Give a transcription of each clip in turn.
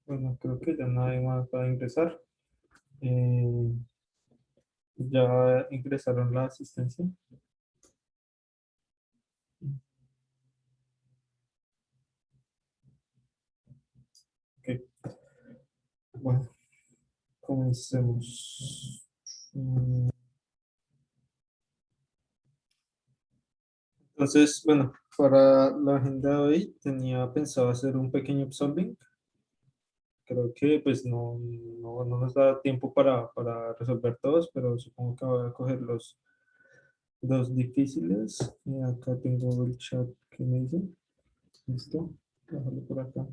Bueno, creo que ya nadie más va a ingresar. Eh, ya ingresaron la asistencia. Ok, bueno, comencemos. Entonces, bueno, para la agenda de hoy tenía pensado hacer un pequeño upsolving. Creo que pues no nos da tiempo para resolver todos, pero supongo que voy a coger los dos difíciles. Acá tengo el chat que me dice. Listo, déjalo por acá.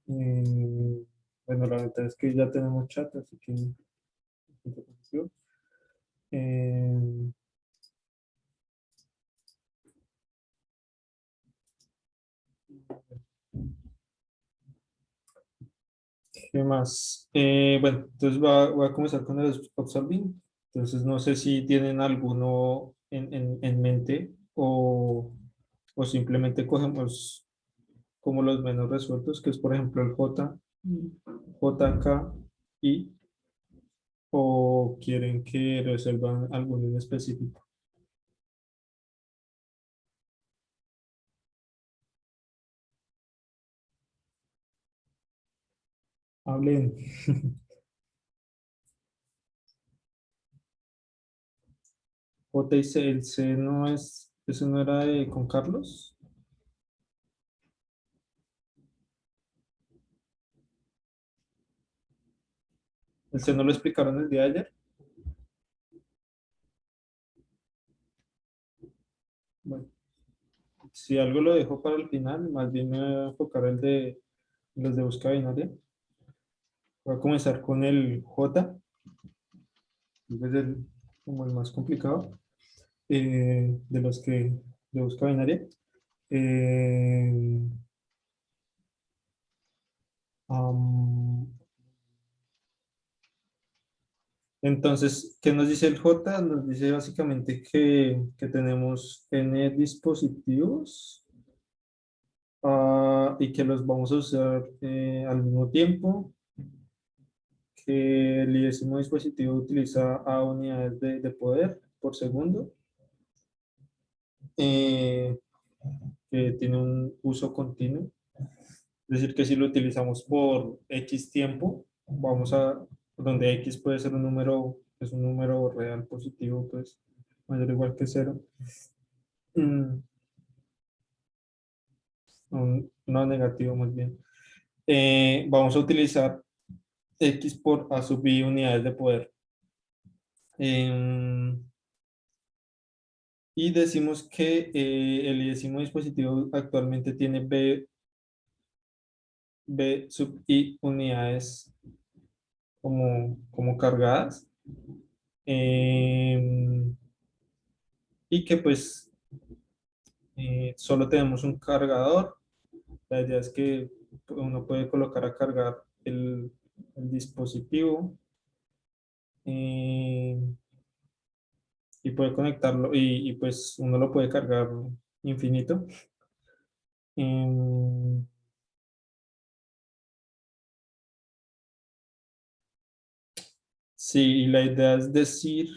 Bueno, la verdad es que ya tenemos chat, así que eh, ¿qué más? Bueno, entonces voy a comenzar con el Obsolving. Entonces no sé si tienen alguno en mente o simplemente cogemos como los menos resueltos, que es por ejemplo el J, JK, I, o quieren que resuelvan alguno en específico. Hablen. J y C, el C no es, eso no era de con Carlos. El C no lo explicaron el día de ayer. Bueno, si algo lo dejo para el final, más bien me voy a enfocar el de los de búsqueda binaria. Voy a comenzar con el J, que es como el más complicado de los que de búsqueda binaria. Eh, am, entonces, ¿qué nos dice el J? Nos dice básicamente que tenemos n dispositivos y que los vamos a usar al mismo tiempo, que el idécimo dispositivo utiliza a unidades de poder por segundo, eh, que tiene un uso continuo. Es decir, que si lo utilizamos por X tiempo, donde X puede ser un número, es un número real positivo, pues mayor o igual que cero, mm, no negativo más bien. Vamos a utilizar X por A sub I unidades de poder. Em, y decimos que el décimo dispositivo actualmente tiene B sub I unidades como cargadas. Em, y que pues solo tenemos un cargador. La idea es que uno puede colocar a cargar el dispositivo eh, y puede conectarlo y pues uno lo puede cargar infinito. Em, sí, y la idea es decir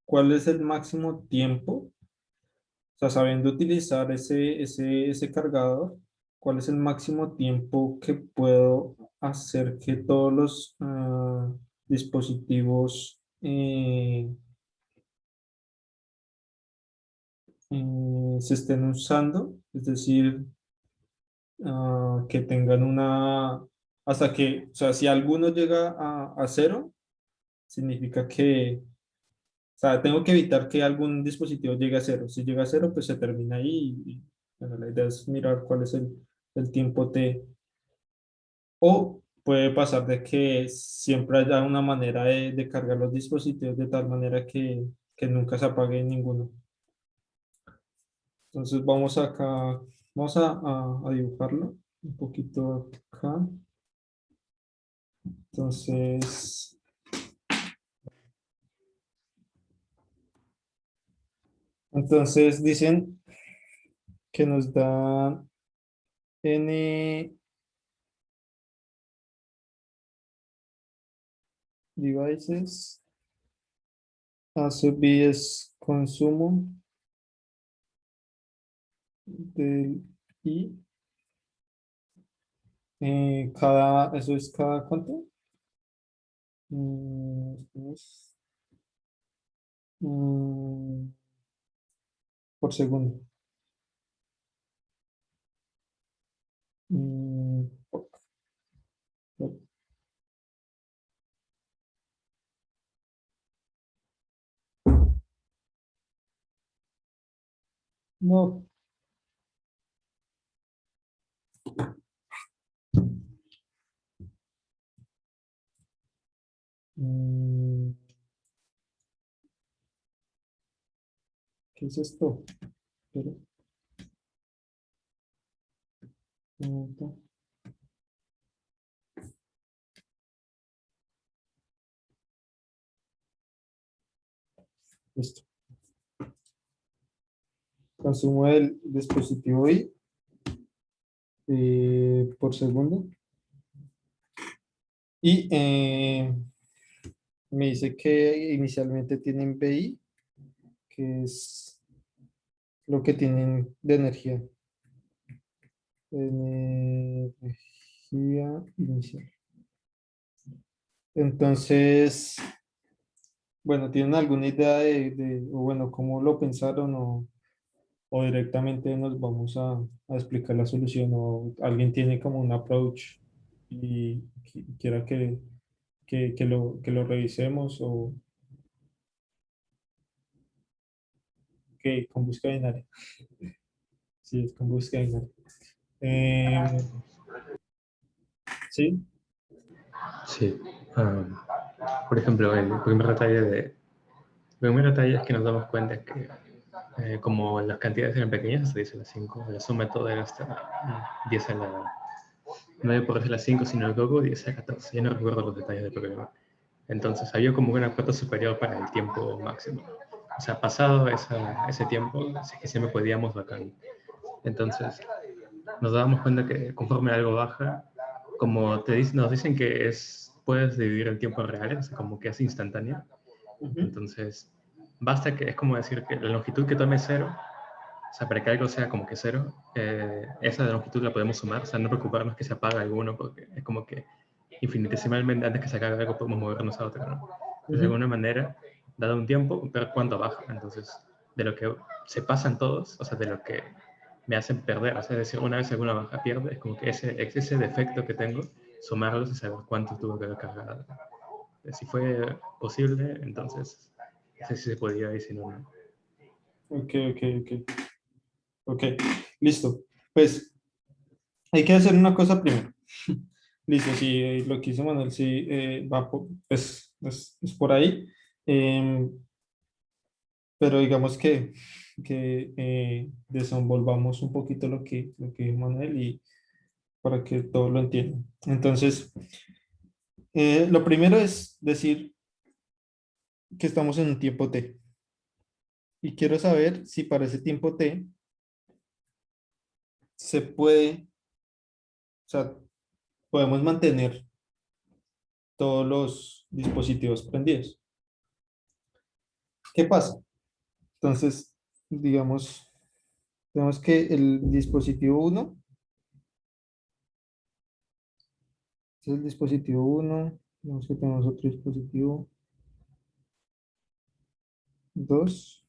cuál es el máximo tiempo, o sea, sabiendo utilizar ese cargador, cuál es el máximo tiempo que puedo hacer que todos los dispositivos se estén usando, es decir, que tengan hasta que, o sea, si alguno llega a cero, significa que, o sea, tengo que evitar que algún dispositivo llegue a cero. Si llega a cero, pues se termina ahí. Bueno, la idea es mirar cuál es el tiempo T. O puede pasar de que siempre haya una manera de cargar los dispositivos de tal manera que nunca se apague ninguno. Entonces vamos a dibujarlo un poquito acá. Entonces, entonces dicen que nos da n, devices, A sub B es consumo del I. ¿Eso es cada cuánto? Es, mm, por segundo. Mm, no. Mm, ¿Qué es esto? Espera, un momento. Listo. Consumo del dispositivo I por segundo. Y me dice que inicialmente tienen BI, que es lo que tienen de energía. Energía inicial. Entonces, bueno, ¿tienen alguna idea o bueno, cómo lo pensaron o directamente nos vamos a explicar la solución o alguien tiene como un approach y quiera que lo revisemos o que con búsqueda binaria? Sí, es con búsqueda binaria. Eh, sí, Sí. Por ejemplo, primer detalle es que nos damos cuenta que como las cantidades eran pequeñas, se dice las 5, la suma de todo era hasta 10 a la... No había por eso las 5, sino el gogo 10 a 14. Ya no recuerdo los detalles del programa. Entonces había como una cuota superior para el tiempo máximo. O sea, pasado ese tiempo, si es que siempre podíamos, bacán. Entonces, nos dábamos cuenta que conforme algo baja, como nos dicen que puedes dividir el tiempo real, o sea, como que es instantáneo. ujú, Entonces, basta que es como decir que la longitud que tome es cero, o sea, para que algo sea como que cero, esa longitud la podemos sumar, o sea, no preocuparnos que se apaga alguno, porque es como que infinitesimalmente antes que se acabe algo podemos movernos a otro, ¿no? Entonces, de ujú. alguna manera, dado un tiempo, ver cuánto baja. Entonces, de lo que se pasan todos, o sea, de lo que me hacen perder, o sea, es decir, una vez alguna baja pierde, es como que ese defecto que tengo, sumarlos y saber cuánto tuvo que haber cargado. Si fue posible, entonces, ese sí se podía y si no, no. Ok, ok, ok. Ok, listo. Pues hay que hacer una cosa primero. Listo, sí, lo que hizo Manuel, sí, pues, es por ahí. Em, pero digamos que desenvolvamos un poquito lo que dijo Manuel y para que todos lo entiendan. Entonces, lo primero es decir que estamos en un tiempo T. Y quiero saber si para ese tiempo T se puede, o sea, podemos mantener todos los dispositivos prendidos. ¿Qué pasa? Entonces, digamos, tenemos que el dispositivo uno es el dispositivo uno, digamos que tenemos otro dispositivo 2,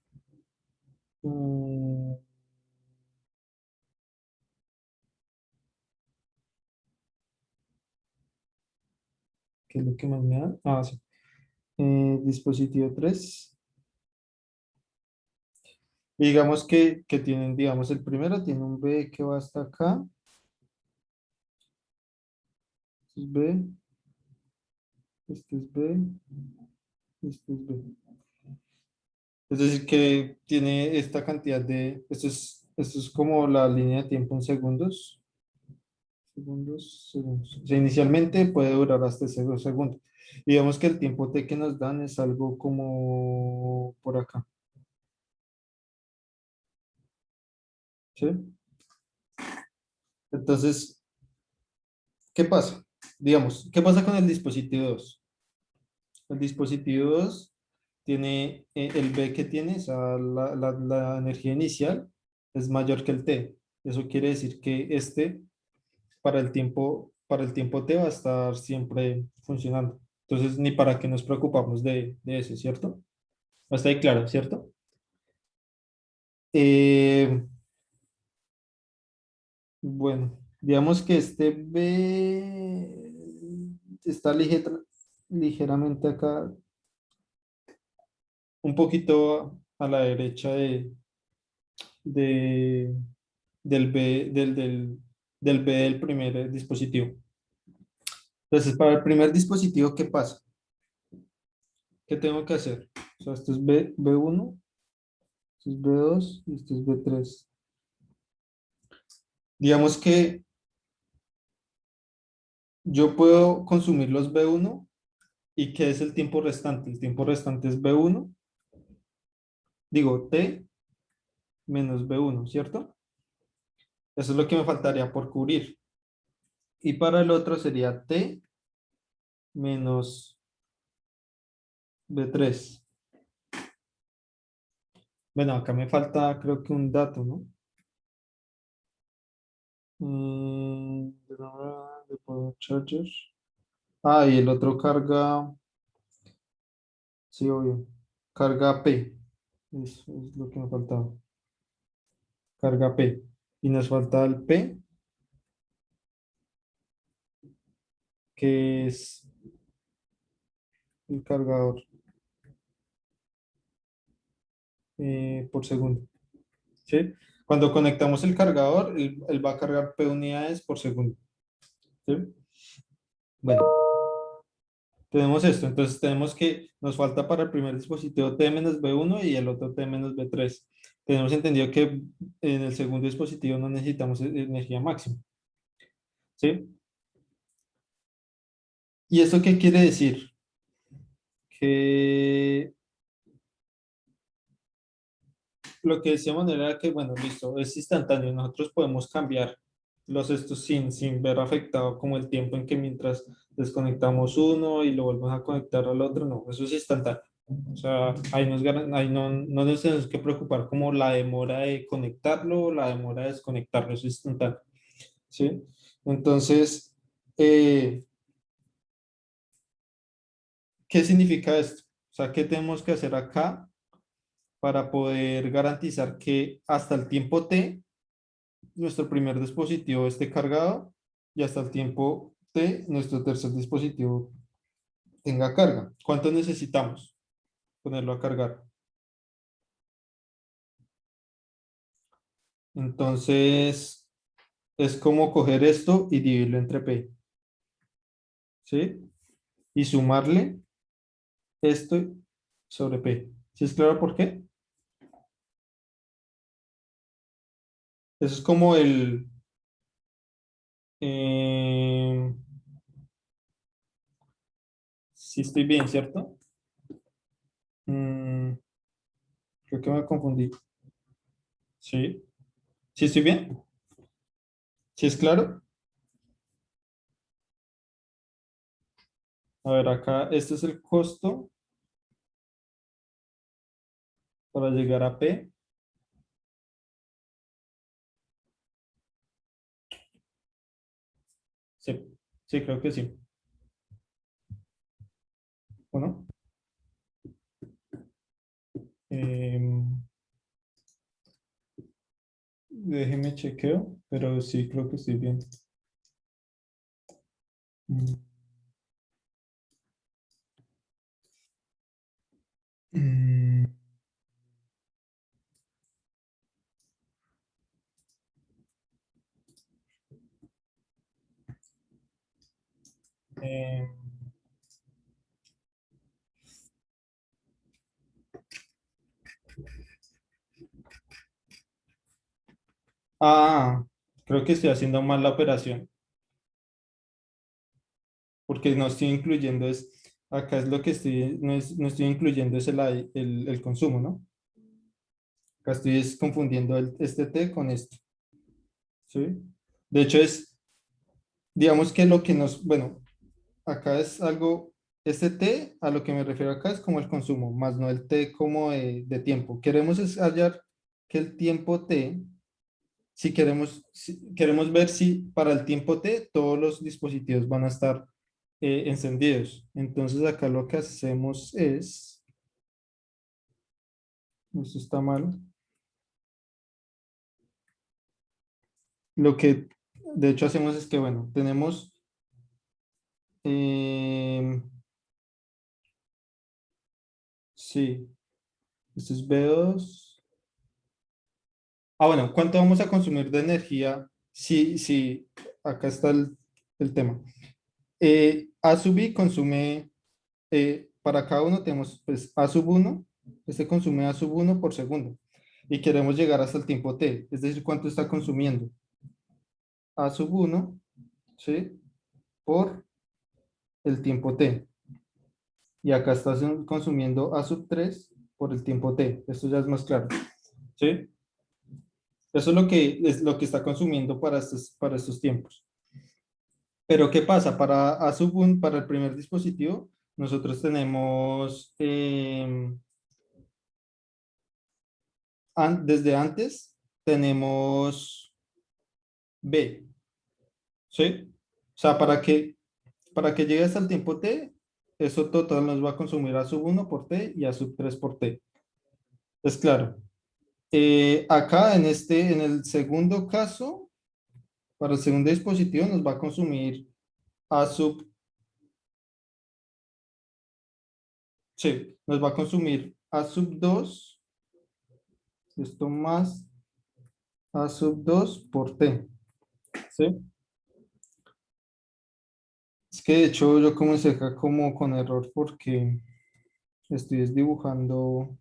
¿qué es lo que más me da? Ah, sí. Dispositivo 3. Digamos que tienen, digamos, el primero tiene un B que va hasta acá, este es B, este es B, este es B. Es decir, que tiene esta cantidad esto es como la línea de tiempo en segundos. Segundos, segundos. O sea, inicialmente puede durar hasta ese 2 segundos. Digamos que el tiempo T que nos dan es algo como por acá. ¿Sí? Entonces, ¿qué pasa? Digamos, ¿qué pasa con el dispositivo 2? El dispositivo 2 tiene el B que tiene, o sea, la energía inicial es mayor que el T. Eso quiere decir que este para el tiempo T va a estar siempre funcionando. Entonces, ni para qué nos preocupamos de eso, ¿cierto? Hasta ahí claro, ¿cierto? Eh, bueno, digamos que este B está ligeramente acá, un poquito a la derecha de, del B, del B del primer dispositivo. Entonces, para el primer dispositivo, ¿qué pasa? ¿Qué tengo que hacer? O sea, esto es B1, esto es B2 y esto es B3. Digamos que yo puedo consumir los B1 y ¿qué es el tiempo restante? El tiempo restante es B1, digo T menos B1, ¿cierto? Eso es lo que me faltaría por cubrir. Y para el otro sería T menos B3. Bueno, acá me falta creo que un dato, ¿no? De power charger. Ah, y el otro carga, sí, obvio, carga P. Eso es lo que me faltaba. Carga P. Y nos falta el P, que es el cargador por segundo. ¿Sí? Cuando conectamos el cargador, él va a cargar P unidades por segundo. ¿Sí? Bueno, tenemos esto. Entonces tenemos que nos falta para el primer dispositivo T menos B1 y el otro T menos B3. Tenemos entendido que en el segundo dispositivo no necesitamos energía máxima. ¿Sí? ¿Y esto qué quiere decir? Que lo que decíamos era que, bueno, listo, es instantáneo. Nosotros podemos cambiar los estos sin ver afectado como el tiempo en que mientras desconectamos uno y lo volvemos a conectar al otro, no, eso es instantáneo. O sea, ahí no nos tenemos que preocupar como la demora de conectarlo o la demora de desconectarlo, eso es instantáneo. ¿Sí? Entonces, eh, ¿qué significa esto? O sea, ¿qué tenemos que hacer acá para poder garantizar que hasta el tiempo T nuestro primer dispositivo esté cargado y hasta el tiempo T nuestro tercer dispositivo tenga carga? ¿Cuánto necesitamos ponerlo a cargar? Entonces, es como coger esto y dividirlo entre P, ¿sí? Y sumarle esto sobre P. ¿Sí es claro por qué? Eso es como eh, si estoy bien, ¿cierto? Mm, creo que me confundí. ¿Sí? ¿Sí estoy bien? ¿Sí es claro? A ver, acá, este es el costo para llegar a P. Sí, sí, creo que sí. Bueno, em, déjeme chequeo, pero sí, creo que estoy bien. Mm, mm, em, ah, creo que estoy haciendo mal la operación, porque no estoy incluyendo acá es lo que estoy, no estoy incluyendo es el consumo, ¿no? Acá estoy confundiendo este T con esto, ¿sí? De hecho es, digamos que lo que nos, bueno, acá es algo Este T, a lo que me refiero acá, es como el consumo, más no el T como de tiempo. Queremos es hallar que el tiempo T, si queremos ver si para el tiempo T todos los dispositivos van a estar encendidos. Entonces acá lo que hacemos es, esto está mal, lo que de hecho hacemos es que, bueno, tenemos, eh, sí, esto es B2. Bueno, ¿cuánto vamos a consumir de energía? Sí, sí, acá está el tema. A sub i consume, para cada uno tenemos pues A sub uno, este consume A sub uno por segundo. Y queremos llegar hasta el tiempo t, es decir, cuánto está consumiendo A sub uno, ¿sí? Por el tiempo t. Y acá está consumiendo A sub 3 por el tiempo t. Esto ya es más claro, ¿sí? Eso es lo que está consumiendo para estos tiempos. Pero ¿qué pasa? Para el primer dispositivo, nosotros tenemos, desde antes, tenemos B, ¿sí? O sea, para que llegue hasta el tiempo T, eso total nos va a consumir A sub 1 por T y A sub 3 por T. Es claro. Acá en el segundo caso, para el segundo dispositivo nos va a consumir A sub, sí, nos va a consumir A sub 2, esto más A sub 2 por T, ¿sí? Es que de hecho yo comencé acá como con error porque estoy dibujando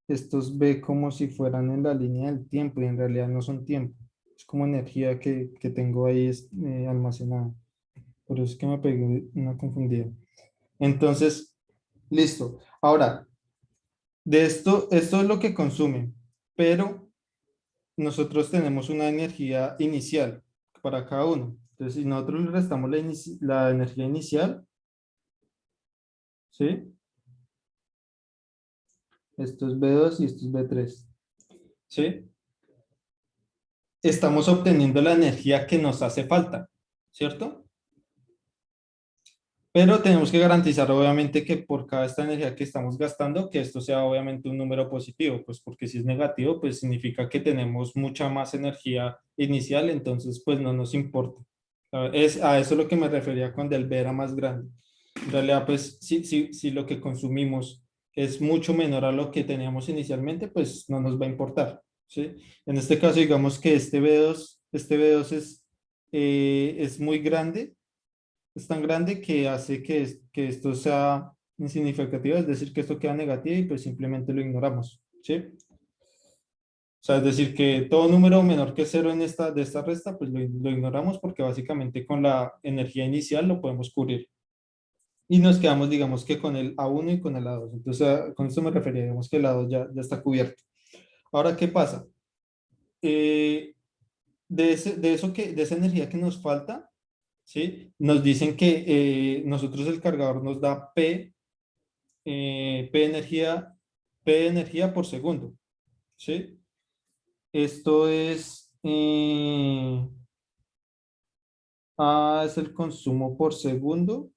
estos B como si fueran en la línea del tiempo y en realidad no son tiempo. Es como energía que tengo ahí almacenada. Por eso es que me pegué una confundida. Entonces, listo. Ahora, esto es lo que consume, pero nosotros tenemos una energía inicial para cada uno. Entonces, si nosotros le restamos la energía inicial, ¿sí? Esto es B2 y esto es B3, ¿sí? Estamos obteniendo la energía que nos hace falta, ¿cierto? Pero tenemos que garantizar obviamente que por cada esta energía que estamos gastando, que esto sea obviamente un número positivo, pues porque si es negativo, pues significa que tenemos mucha más energía inicial, entonces pues no nos importa. Es a eso lo que me refería cuando el B era más grande. En realidad, pues si lo que consumimos es mucho menor a lo que teníamos inicialmente, pues no nos va a importar, ¿sí? En este caso, digamos que este B2 es muy grande, es tan grande que hace que esto sea insignificativo, es decir, que esto queda negativo y pues simplemente lo ignoramos, ¿sí? O sea, es decir, que todo número menor que cero de esta resta, pues lo ignoramos porque básicamente con la energía inicial lo podemos cubrir. Y nos quedamos, digamos que con el A1 y con el A2. Entonces, con esto me refería, digamos que el A2 ya está cubierto. Ahora, ¿qué pasa? Eh, de esa energía que nos falta, ¿sí? Nos dicen que nosotros el cargador nos da P energía, P energía por segundo, ¿sí? Esto A es el consumo por segundo,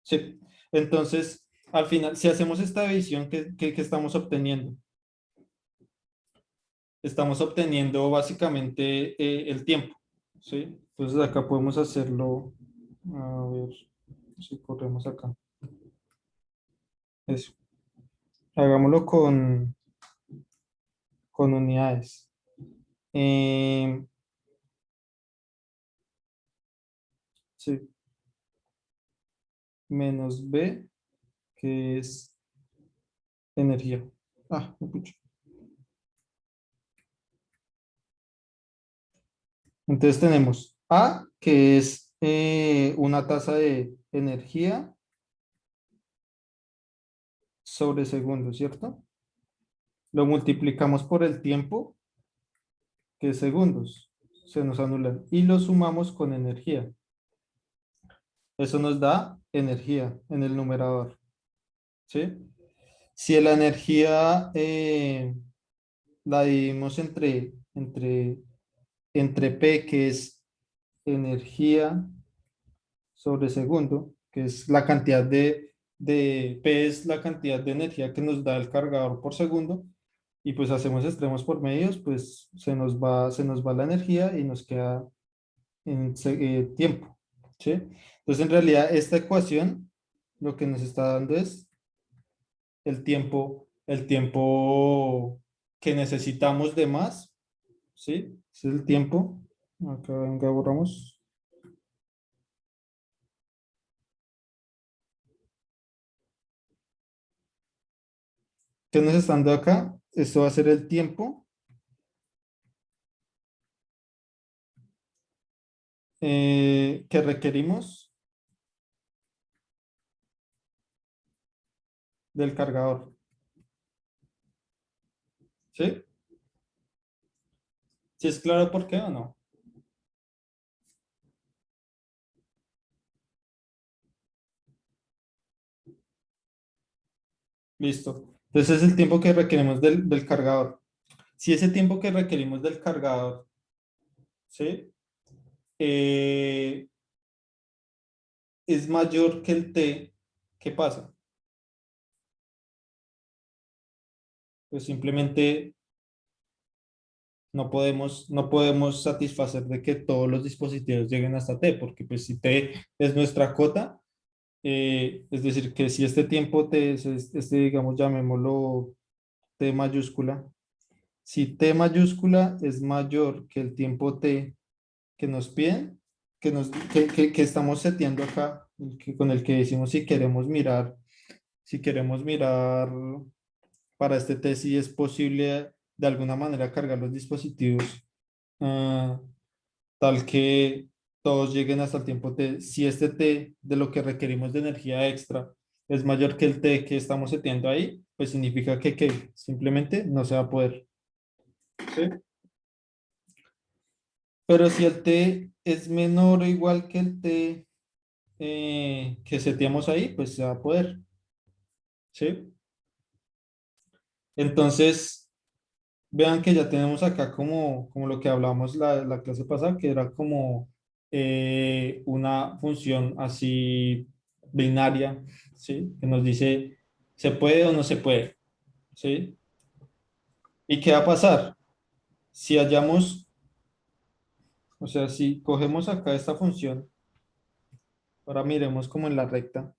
¿sí? Entonces, al final, si hacemos esta división, ¿qué estamos obteniendo? Estamos obteniendo básicamente el tiempo, ¿sí? Entonces acá podemos hacerlo, a ver si corremos acá. Eso. Hagámoslo con unidades. Eh, sí, menos B, que es energía. Me pucho. Entonces tenemos A, que es una tasa de energía sobre segundo, ¿cierto? Lo multiplicamos por el tiempo, que es segundos. Se nos anulan. Y lo sumamos con energía. Eso nos da energía en el numerador, ¿sí? Si la energía la dividimos entre P, que es energía sobre segundo, que es la cantidad P es la cantidad de energía que nos da el cargador por segundo, y pues hacemos extremos por medios, pues se nos va la energía y nos queda tiempo, ¿sí? Entonces, en realidad, esta ecuación lo que nos está dando es el tiempo que necesitamos de más, ¿sí? Es el tiempo. Acá, venga, borramos. ¿Qué nos está dando acá? Esto va a ser el tiempo que requerimos del cargador, ¿sí? ¿Sí es claro por qué o no? Listo. Entonces es el tiempo que requerimos del cargador. Si ese tiempo que requerimos del cargador, ¿sí? Eh, es mayor que el t, ¿qué pasa? Pues simplemente no podemos satisfacer de que todos los dispositivos lleguen hasta t, porque pues si t es nuestra cota, es decir, que si este tiempo t es digamos, llamémoslo t mayúscula, si t mayúscula es mayor que el tiempo t que nos piden, que estamos seteando acá, con el que decimos si queremos mirar para este test si es posible de alguna manera cargar los dispositivos, ah, tal que todos lleguen hasta el tiempo T. Si este T de lo que requerimos de energía extra es mayor que el T que estamos seteando ahí, pues significa que simplemente no se va a poder, ¿sí? Pero si el T es menor o igual que el T que seteamos ahí, pues se va a poder, ¿sí? Entonces, vean que ya tenemos acá como lo que hablamos la clase pasada, que era como una función así binaria, ¿sí? Que nos dice, ¿se puede o no se puede? ¿Sí? ¿Y qué va a pasar? Si hallamos, o sea, si cogemos acá esta función, ahora miremos como en la recta,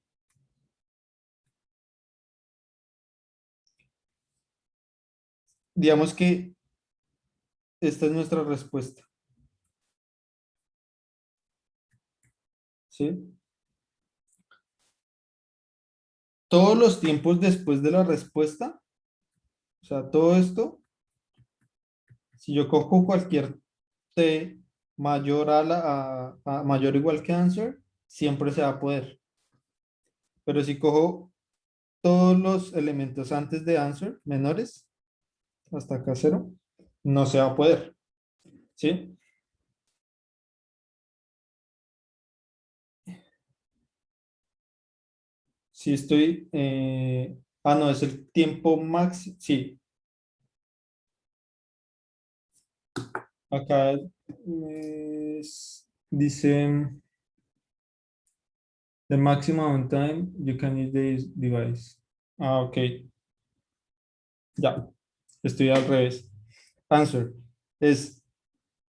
digamos que esta es nuestra respuesta, ¿sí? Todos los tiempos después de la respuesta, o sea, todo esto, si yo cojo cualquier t mayor mayor o igual que answer, siempre se va a poder. Pero si cojo todos los elementos antes de answer, menores, hasta acá cero, no se va a poder. ¿Sí? Si estoy... no, es el tiempo máximo. Sí, acá dice the maximum time you can use this device. Ah, ok. Ya, estoy al revés. Answer es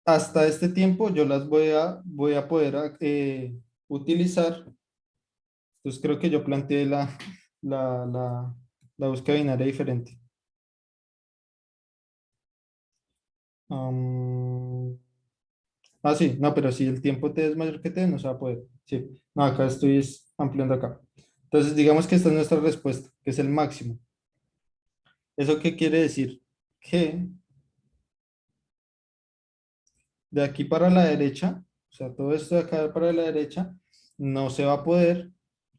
hasta este tiempo yo las voy a poder utilizar. Entonces creo que yo planteé la, la, la búsqueda binaria diferente. Am, sí, no, pero si el tiempo t es mayor que t, no se va a poder. Sí, no, acá estoy ampliando acá. Entonces digamos que esta es nuestra respuesta, que es el máximo. ¿Eso qué quiere decir? Que de aquí para la derecha, o sea, todo esto de acá para la derecha, no se va a poder,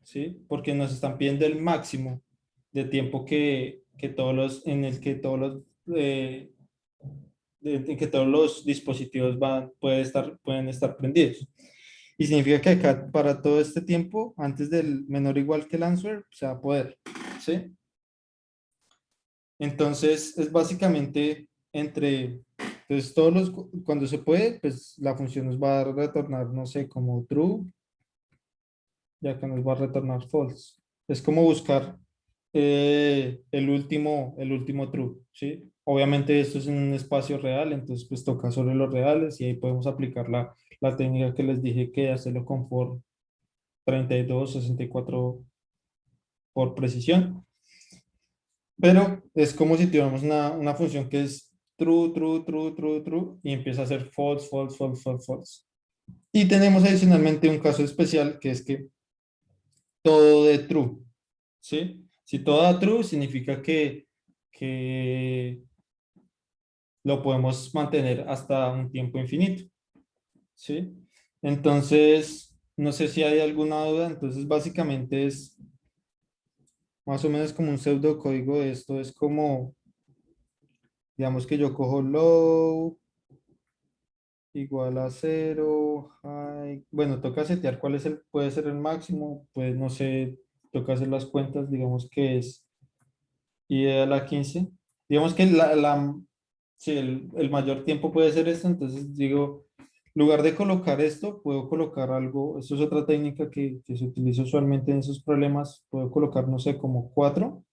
¿sí? Porque nos están pidiendo el máximo de tiempo en el que todos los dispositivos pueden estar prendidos. Y significa que acá para todo este tiempo, antes del menor o igual que el answer, se va a poder, ¿sí? Entonces, es básicamente entonces cuando se puede, pues la función nos va a retornar, no sé, como true, ya que nos va a retornar false. Es como buscar el último true, ¿sí? Obviamente esto es en un espacio real, entonces pues toca sobre los reales y ahí podemos aplicar la técnica que les dije que hacerlo con for 32, 64 por precisión. Pero es como si tuviéramos una función que es true, true, true, true, true, y empieza a ser false, false, false, false, false. Y tenemos adicionalmente un caso especial que es que todo de true, ¿sí? Si todo da true, significa que lo podemos mantener hasta un tiempo infinito, ¿sí? Entonces, no sé si hay alguna duda, entonces básicamente es más o menos como un pseudocódigo de esto, es como, digamos que yo cojo low igual a cero, high. Bueno, toca setear cuál es puede ser el máximo, pues no sé, toca hacer las cuentas, digamos que es y a la 15. Digamos que sí, el mayor tiempo puede ser esto, entonces digo, en lugar de colocar esto, puedo colocar algo, esto es otra técnica que se utiliza usualmente en esos problemas, puedo colocar, no sé, como 4. O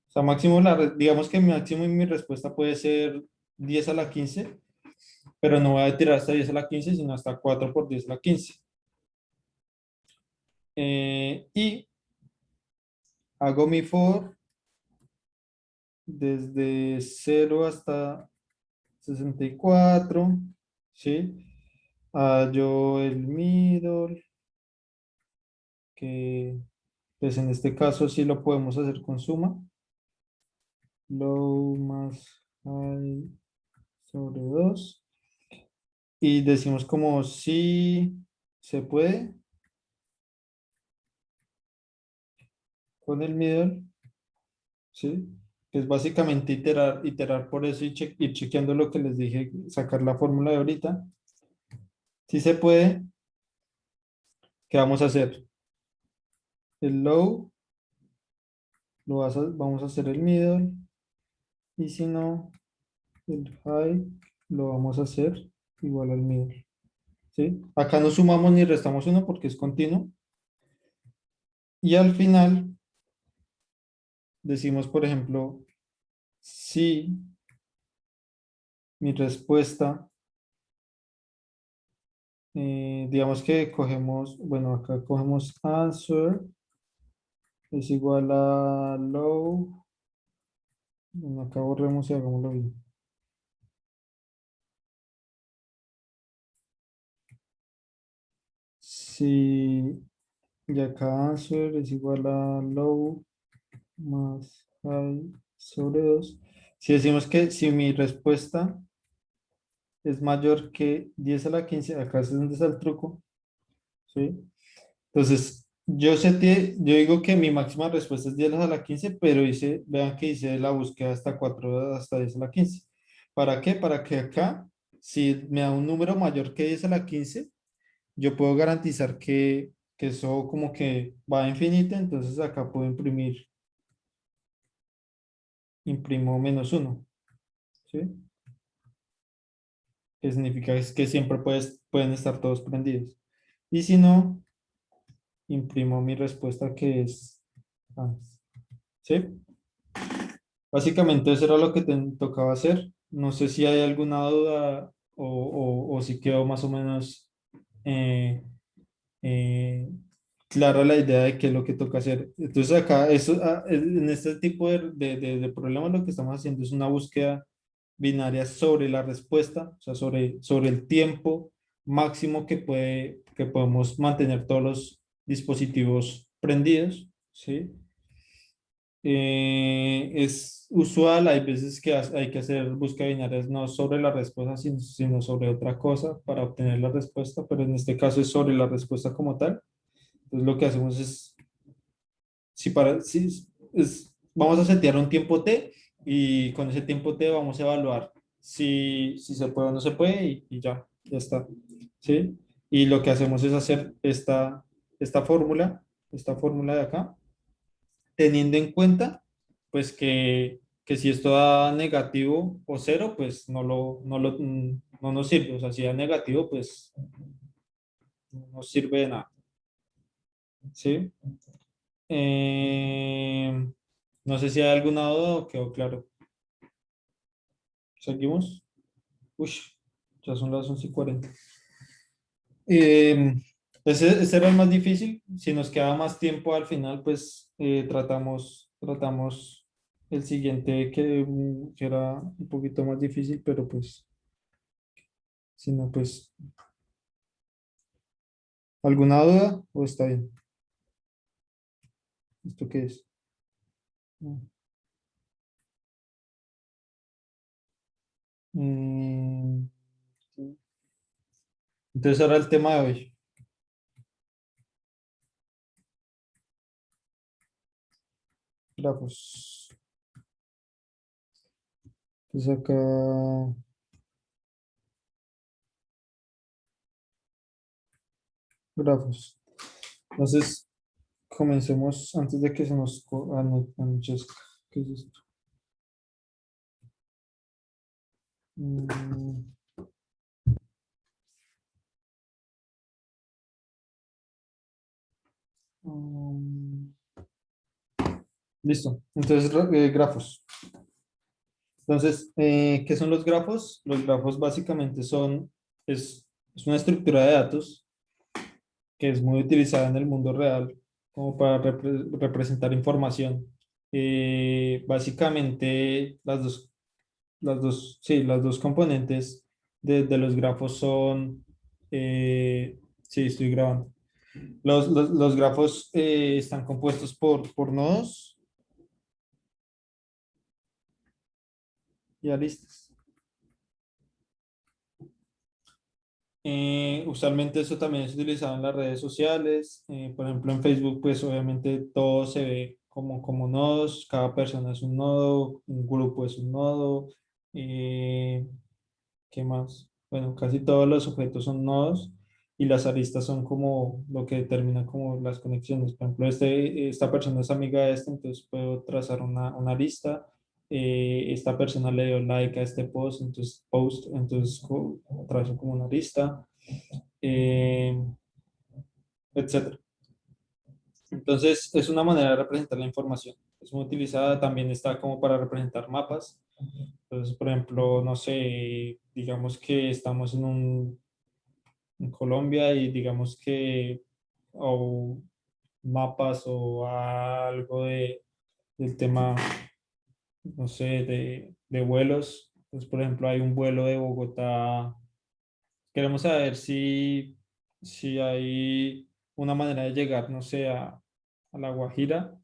sea, máximo, digamos que mi máximo y mi respuesta puede ser 10 a la 15, pero no voy a tirar hasta 10 a la 15 sino hasta 4 por 10 a la 15. Y hago mi for desde 0 hasta 64, ¿sí? Hallo el middle, que pues en este caso sí lo podemos hacer con suma. Low más high sobre 2. Y decimos como si se puede con el middle, ¿sí? Que es básicamente iterar por eso y ir chequeando lo que les dije, sacar la fórmula de ahorita. Si se puede, ¿qué vamos a hacer? El low, vamos a hacer el middle, y si no, el high lo vamos a hacer igual al middle, ¿sí? Acá no sumamos ni restamos uno porque es continuo. Y al final decimos, por ejemplo, si mi respuesta, digamos que cogemos, bueno, acá cogemos answer es igual a low, bueno, acá borremos y hagámoslo bien. Si, y acá answer es igual a low más high sobre 2. Si decimos que si mi respuesta es mayor que 10 a la 15, acá es donde está el truco, ¿sí? Entonces, yo digo que mi máxima respuesta es 10 a la 15, pero vean que hice la búsqueda hasta 4 hasta 10 a la 15. ¿Para qué? Para que acá, si me da un número mayor que 10 a la 15, yo puedo garantizar que eso como que va a infinito, entonces acá puedo imprimo -1, ¿sí? Que significa es que siempre pueden estar todos prendidos. Y si no, imprimo mi respuesta que es false, ¿sí? Básicamente eso era lo que te tocaba hacer. No sé si hay alguna duda o si quedó más o menos eh, eh, clara la idea de qué es lo que toca hacer. Entonces acá, en este tipo de problemas lo que estamos haciendo es una búsqueda binaria sobre la respuesta, o sea, sobre el tiempo máximo que podemos mantener todos los dispositivos prendidos, ¿sí? Es usual, hay veces que hay que hacer búsqueda binarias no sobre la respuesta, sino sobre otra cosa para obtener la respuesta, pero en este caso es sobre la respuesta como tal. Entonces lo que hacemos es, vamos a setear un tiempo t y con ese tiempo t vamos a evaluar si se puede o no se puede y ya está. ¿Sí? Y lo que hacemos es hacer esta fórmula de acá, teniendo en cuenta, pues que si esto da negativo o cero, pues no nos sirve. O sea, si da negativo, pues no nos sirve de nada. ¿Sí? Eh, no sé si hay alguna duda o quedó claro. ¿Seguimos? Uy, ya son las 11:40. Eh, ese era el más difícil. Si nos queda más tiempo al final, pues tratamos el siguiente que era un poquito más difícil, pero pues, si no, pues, ¿alguna duda o está bien? ¿Esto qué es? Mm, sí. Entonces ahora el tema de hoy, grafos. Entonces acá, grafos. Entonces, comencemos antes de que se nos anochezca. ¿Qué es esto? Mm, mm, listo. Entonces, grafos. Entonces, ¿qué son los grafos? Los grafos básicamente es una estructura de datos que es muy utilizada en el mundo real como para representar información. Básicamente, sí, las dos componentes de los grafos son, sí, estoy grabando. Los grafos están compuestos por nodos y aristas. Usualmente eso también es utilizado en las redes sociales. Por ejemplo, en Facebook, pues obviamente todo se ve como nodos. Cada persona es un nodo, un grupo es un nodo. eh, ¿Qué más? Bueno, casi todos los objetos son nodos y las aristas son como lo que determina como las conexiones. Por ejemplo, esta persona es amiga de este, entonces puedo trazar una arista. Esta persona le dio like a este entonces trazo como una arista, eh, etcétera. Entonces, es una manera de representar la información. Es muy utilizada, también está como para representar mapas. Entonces, por ejemplo, no sé, digamos que estamos en Colombia y digamos que o mapas o algo del tema, no sé, de vuelos. Entonces, por ejemplo, hay un vuelo de Bogotá. Queremos saber si hay una manera de llegar, no sé, a La Guajira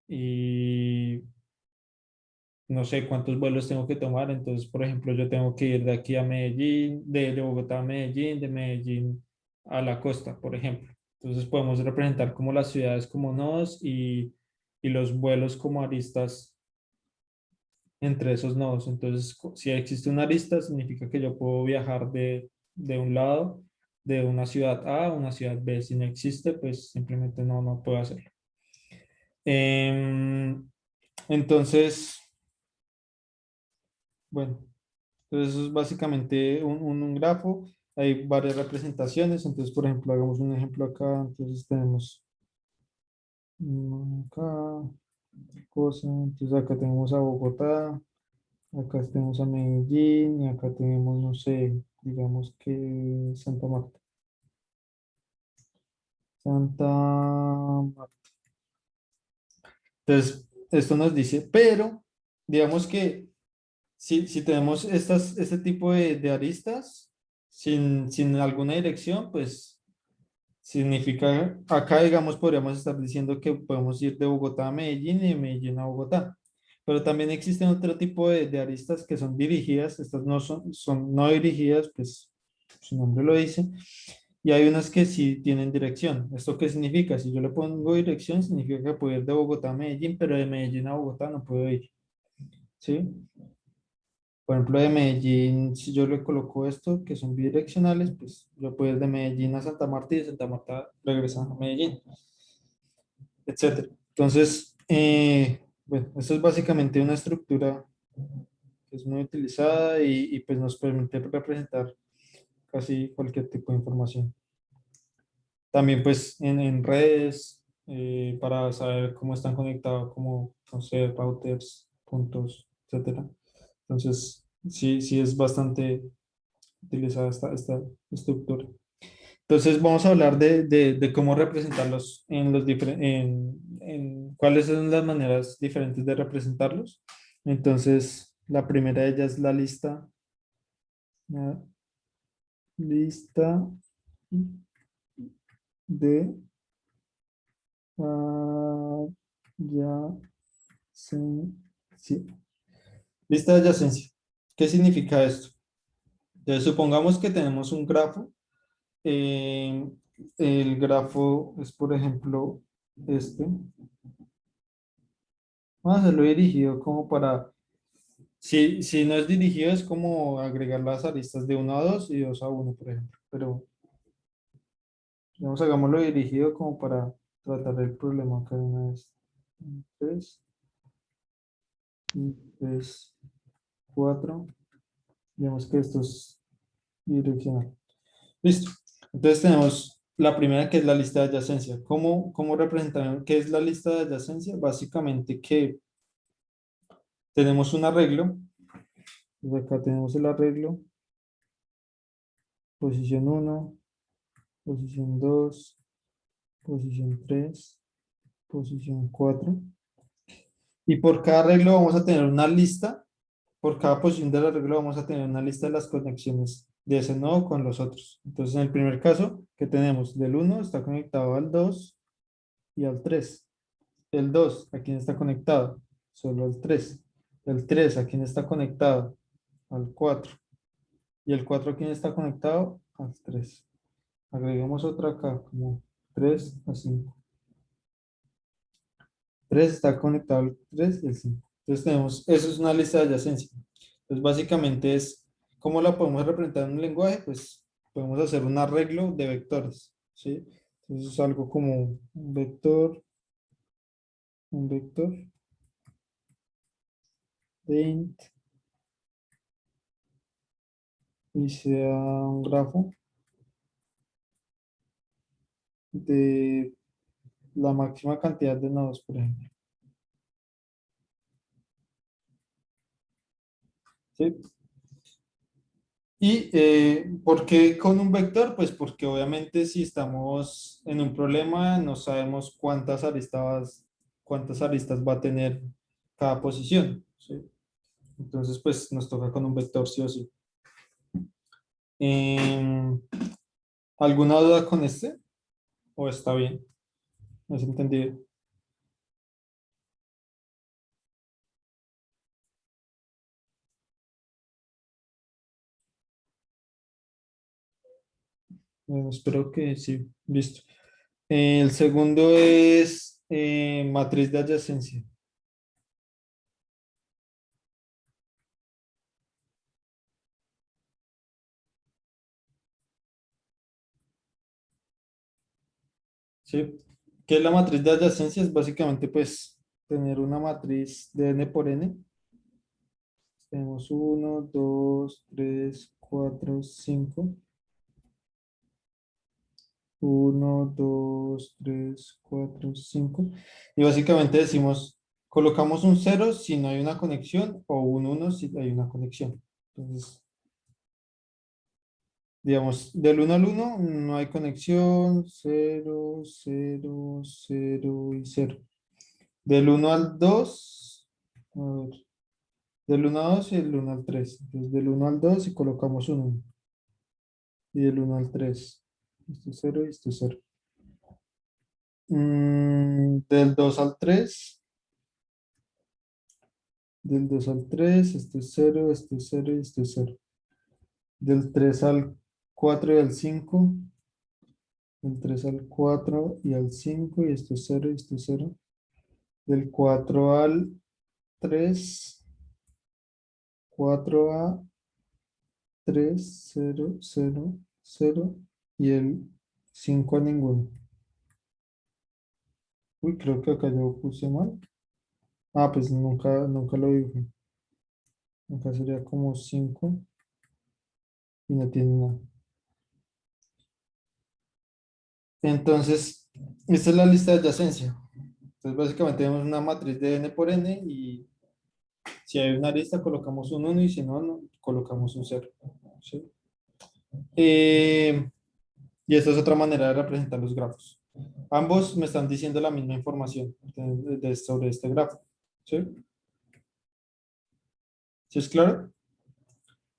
y no sé cuántos vuelos tengo que tomar. Entonces, por ejemplo, yo tengo que ir de aquí a Medellín, de Bogotá a Medellín, de Medellín a la costa, por ejemplo. Entonces, podemos representar como las ciudades como nodos y los vuelos como aristas entre esos nodos. Entonces, si existe una arista, significa que yo puedo viajar de un lado, de una ciudad A a una ciudad B. Si no existe, pues simplemente no puedo hacerlo. Em, entonces, bueno. Entonces, eso es básicamente un grafo. Hay varias representaciones. Entonces, por ejemplo, hagamos un ejemplo acá. Entonces, tenemos acá, cosa. Entonces, acá tenemos a Bogotá, acá tenemos a Medellín y acá tenemos, no sé, digamos que Santa Marta. Santa Marta. Entonces, esto nos dice, pero digamos que si tenemos este tipo de aristas sin alguna dirección, pues significa, acá digamos, podríamos estar diciendo que podemos ir de Bogotá a Medellín y de Medellín a Bogotá. Pero también existen otro tipo de aristas que son dirigidas, estas no son no dirigidas, pues su nombre lo dice, y hay unas que sí tienen dirección. ¿Esto qué significa? Si yo le pongo dirección, significa que puedo ir de Bogotá a Medellín, pero de Medellín a Bogotá no puedo ir, ¿sí? Por ejemplo, de Medellín, si yo le coloco esto, que son bidireccionales, pues yo puedo ir de Medellín a Santa Marta y de Santa Marta regresar a Medellín, etcétera. Entonces, bueno, esto es básicamente una estructura que es muy utilizada y pues nos permite representar casi cualquier tipo de información. También pues en redes, para saber cómo están conectados, como, no sé, routers, puntos, etcétera. Entonces, sí, sí es bastante utilizada esta estructura. Entonces, vamos a hablar de cómo representarlos en los en cuáles son las maneras diferentes de representarlos. Entonces, la primera de ellas es la lista de adyacencia. Lista de adyacencia. ¿Qué significa esto? Entonces, supongamos que tenemos un grafo. eh, el grafo es, por ejemplo, este. Vamos a hacerlo dirigido como para... Si no es dirigido, es como agregar las aristas de 1 a 2 y 2 a 1, por ejemplo. Pero, digamos, hagámoslo dirigido como para tratar el problema acá de una vez. 3, 3, 4. Digamos que esto es direccional. Listo. Entonces tenemos la primera que es la lista de adyacencia. ¿Cómo representar qué es la lista de adyacencia? Básicamente que tenemos un arreglo. Entonces acá tenemos el arreglo. Posición 1, posición 2, posición 3, posición 4. Y por cada arreglo vamos a tener una lista. Por cada posición del arreglo vamos a tener una lista de las conexiones de ese nodo con los otros. Entonces, en el primer caso, que tenemos del 1 está conectado al 2 y al 3. El 2, ¿a quién está conectado? Solo al 3. El 3, ¿a quién está conectado? Al 4. Y el 4, ¿a quién está conectado? Al 3. Agreguemos otra acá, como 3 a 5. 3 está conectado al 3 y el 5. Entonces tenemos, eso es una lista de adyacencia. Entonces básicamente es, ¿cómo la podemos representar en un lenguaje? Pues podemos hacer un arreglo de vectores, ¿sí? Entonces es algo como un vector de int y sea un grafo de la máxima cantidad de nodos, por ejemplo. ¿Sí? ¿Y por qué con un vector? Pues porque obviamente si estamos en un problema no sabemos cuántas aristas va a tener cada posición, ¿sí? Entonces pues nos toca con un vector sí o sí. Em, ¿Alguna duda con este? ¿O está bien? ¿Has entendido? Bueno, espero que sí. Listo. El segundo es matriz de adyacencia. ¿Sí? ¿Qué es la matriz de adyacencia? Es básicamente pues tener una matriz de n por n. Tenemos 1, 2, 3, 4, 5. 1, 2, 3, 4, 5. Y básicamente decimos, colocamos un 0 si no hay una conexión o un 1 si hay una conexión. Entonces, digamos, del 1 al 1 no hay conexión, 0, 0, 0 y 0. Del 1 al 2, a ver, del 1 al 2 y del 1 al 3. Entonces, del 1 al 2 y colocamos un 1. Y del 1 al 3. Esto es 0 y esto es 0. Del 2 al 3. Del 2 al 3, esto es 0, esto es 0 y esto es 0. Del 3 al 4 y al 5. Del 3 al 4 y al 5 y esto es 0 y esto es 0. Del 4 al 3 4A, 3, 0, 0, 0 y el 5 a ninguno. Uy, creo que acá yo puse mal. Ah, pues nunca lo dije. Acá sería como 5 y no tiene nada. Entonces, esta es la lista de adyacencia. Entonces, básicamente tenemos una matriz de n por n y si hay una lista colocamos un 1 y si no, colocamos un 0. ¿Sí? Eh, y esta es otra manera de representar los grafos. Ambos me están diciendo la misma información sobre este grafo. ¿Sí? ¿Sí es claro?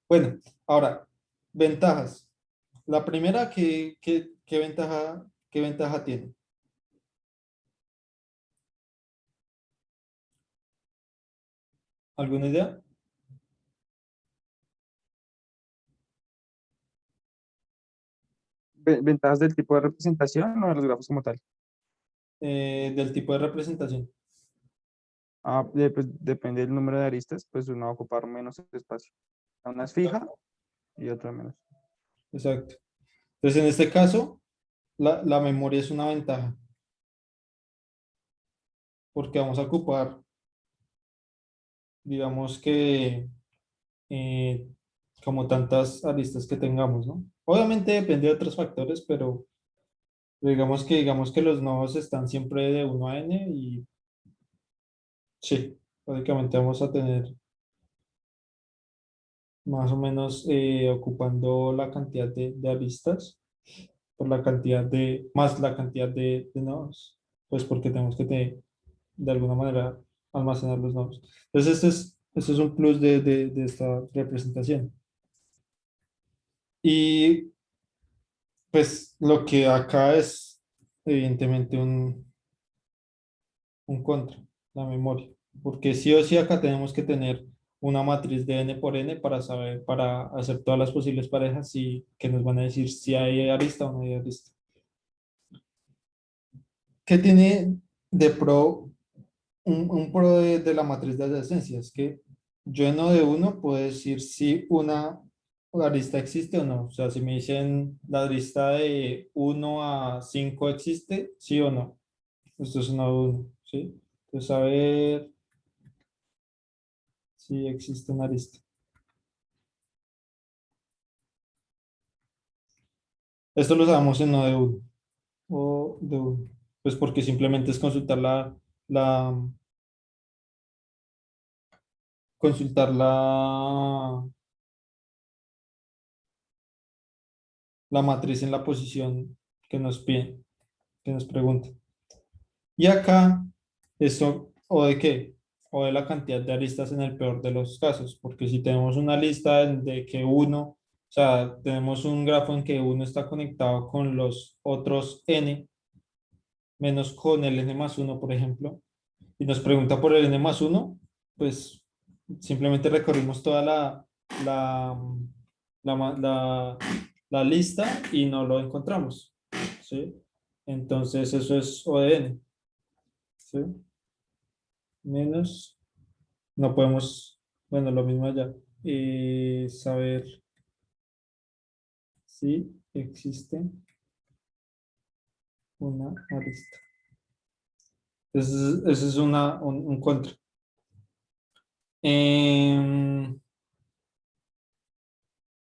Bueno, ahora, ventajas. La primera, qué ventaja tiene? ¿Alguna idea? ¿Ventajas del tipo de representación o de los grafos como tal? Del tipo de representación. Pues, depende del número de aristas, pues uno va a ocupar menos espacio. Una es fija y otra menos. Exacto. Entonces, en este caso, la memoria es una ventaja, porque vamos a ocupar, digamos que, eh, como tantas aristas que tengamos, ¿no? Obviamente depende de otros factores, pero digamos que los nodos están siempre de 1 a n y sí, básicamente vamos a tener más o menos ocupando la cantidad de aristas por la cantidad más la cantidad de nodos, pues porque tenemos que de alguna manera almacenar los nodos. Entonces, este es un plus de esta representación. Y pues lo que acá es evidentemente un contra, la memoria, porque sí o sí acá tenemos que tener una matriz de n por n para saber, para hacer todas las posibles parejas y que nos van a decir si hay arista o no hay arista. ¿Qué tiene de pro un pro de la matriz de adyacencia? Es que yo en O de uno puedo decir si una arista existe o no. O sea, si me dicen la arista de 1 a 5 existe, sí o no. Esto es una 1, ¿sí? Entonces, a ver si existe una arista. Esto lo sabemos en O de uno. O de uno. Pues porque simplemente es consultar la, consultar la matriz en la posición que nos piden, que nos pregunta. Y acá, esto, ¿o de qué? O de la cantidad de aristas en el peor de los casos, porque si tenemos una lista de que uno, o sea, tenemos un grafo en que uno está conectado con los otros n, menos con el n más uno, por ejemplo, y nos pregunta por el n más uno, pues simplemente recorrimos toda la, la, la lista y no lo encontramos, ¿sí? Entonces eso es O de n, ¿sí? Menos, no podemos, bueno, lo mismo allá, saber si existe una arista. Ese es un contra. Em,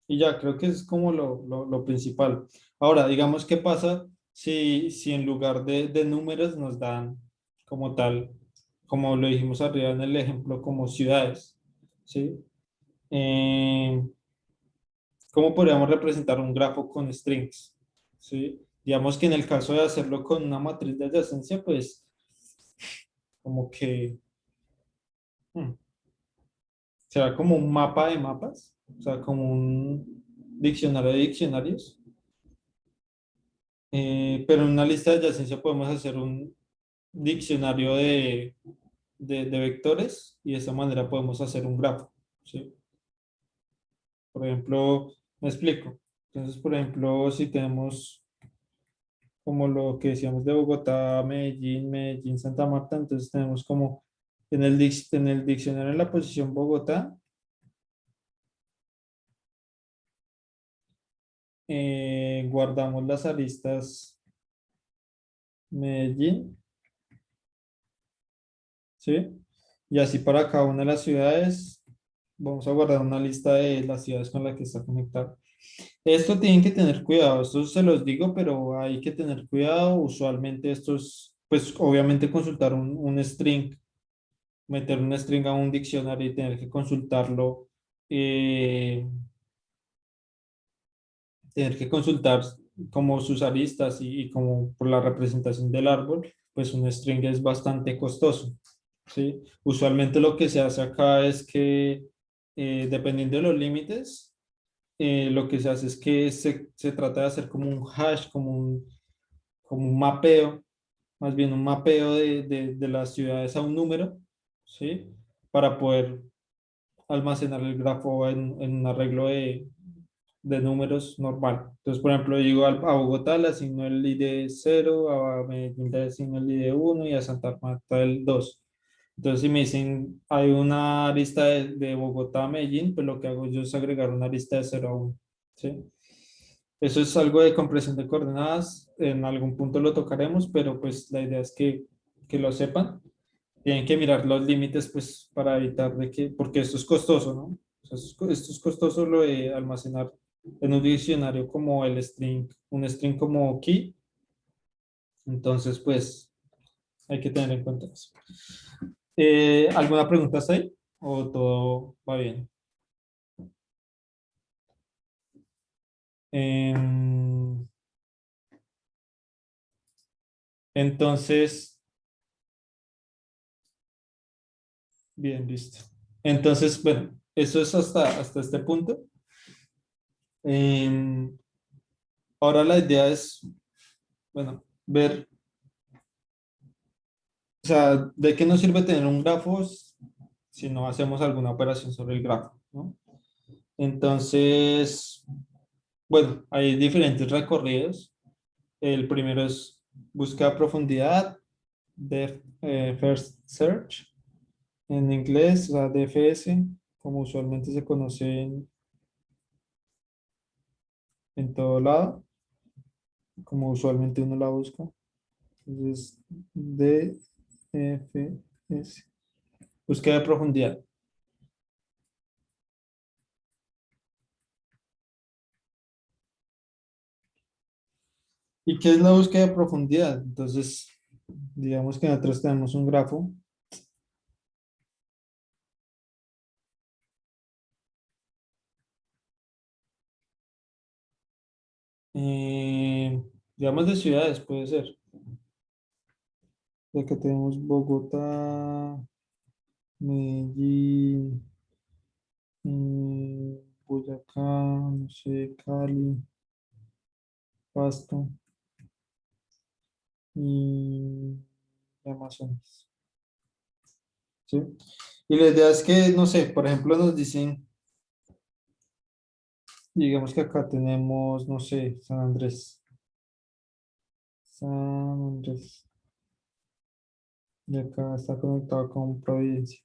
y ya, creo que es como lo principal. Ahora, digamos, ¿qué pasa si en lugar de números nos dan como tal, como lo dijimos arriba en el ejemplo, como ciudades? ¿Sí? Em, ¿Cómo podríamos representar un grafo con strings? ¿Sí? Digamos que en el caso de hacerlo con una matriz de adyacencia, pues como que hmm, será como un mapa de mapas, o sea, como un diccionario de diccionarios. Pero en una lista de adyacencia podemos hacer un diccionario de vectores y de esa manera podemos hacer un grafo. ¿Sí? Por ejemplo, me explico. Entonces, por ejemplo, si tenemos como lo que decíamos de Bogotá, Medellín, Santa Marta, entonces tenemos como en el diccionario en la posición Bogotá, guardamos las aristas Medellín, ¿sí? Y así para cada una de las ciudades, vamos a guardar una lista de las ciudades con las que está conectado. Esto tienen que tener cuidado, esto se los digo, pero hay que tener cuidado. Usualmente estos, pues obviamente consultar un string, meter un string a un diccionario y tener que consultarlo, eh, tener que consultar como sus aristas y como por la representación del árbol, pues un string es bastante costoso, ¿sí? Usualmente lo que se hace acá es que, dependiendo de los límites, lo que se hace es que se trata de hacer como un hash, como un mapeo, más bien un mapeo de las ciudades a un número, ¿sí? Para poder almacenar el grafo en un arreglo de números normal. Entonces, por ejemplo, digo a Bogotá le asigno el ID 0, a Medellín le asigno el ID 1 y a Santa Marta el 2. Entonces, si me dicen hay una lista de Bogotá a Medellín, pues lo que hago yo es agregar una lista de 0 a 1. ¿Sí? Eso es algo de compresión de coordenadas. En algún punto lo tocaremos, pero pues la idea es que lo sepan. Tienen que mirar los límites, pues, para evitar de que, porque esto es costoso, ¿no? O sea, esto es costoso lo de almacenar en un diccionario como el string, un string como key. Entonces, pues, hay que tener en cuenta eso. ¿Alguna pregunta hasta ahí? ¿O todo va bien? Em, entonces, bien, listo. Entonces, bueno, eso es hasta este punto. Em, ahora la idea es, bueno, ver, o sea, ¿de qué nos sirve tener un grafo si no hacemos alguna operación sobre el grafo, ¿no? Entonces, bueno, hay diferentes recorridos. El primero es búsqueda a profundidad, First Search, en inglés, la DFS, como usualmente se conoce en todo lado, como usualmente uno la busca. Entonces, DFS, búsqueda de profundidad. ¿Y qué es la búsqueda de profundidad? Entonces, digamos que nosotros tenemos un grafo. eh, digamos de ciudades, puede ser. De que tenemos Bogotá, Medellín, Boyacá, no sé, Cali, Pasto y Amazonas. ¿Sí? Y la idea es que, no sé, por ejemplo, nos dicen, digamos que acá tenemos, no sé, San Andrés. San Andrés. Y acá está conectado con Providencia.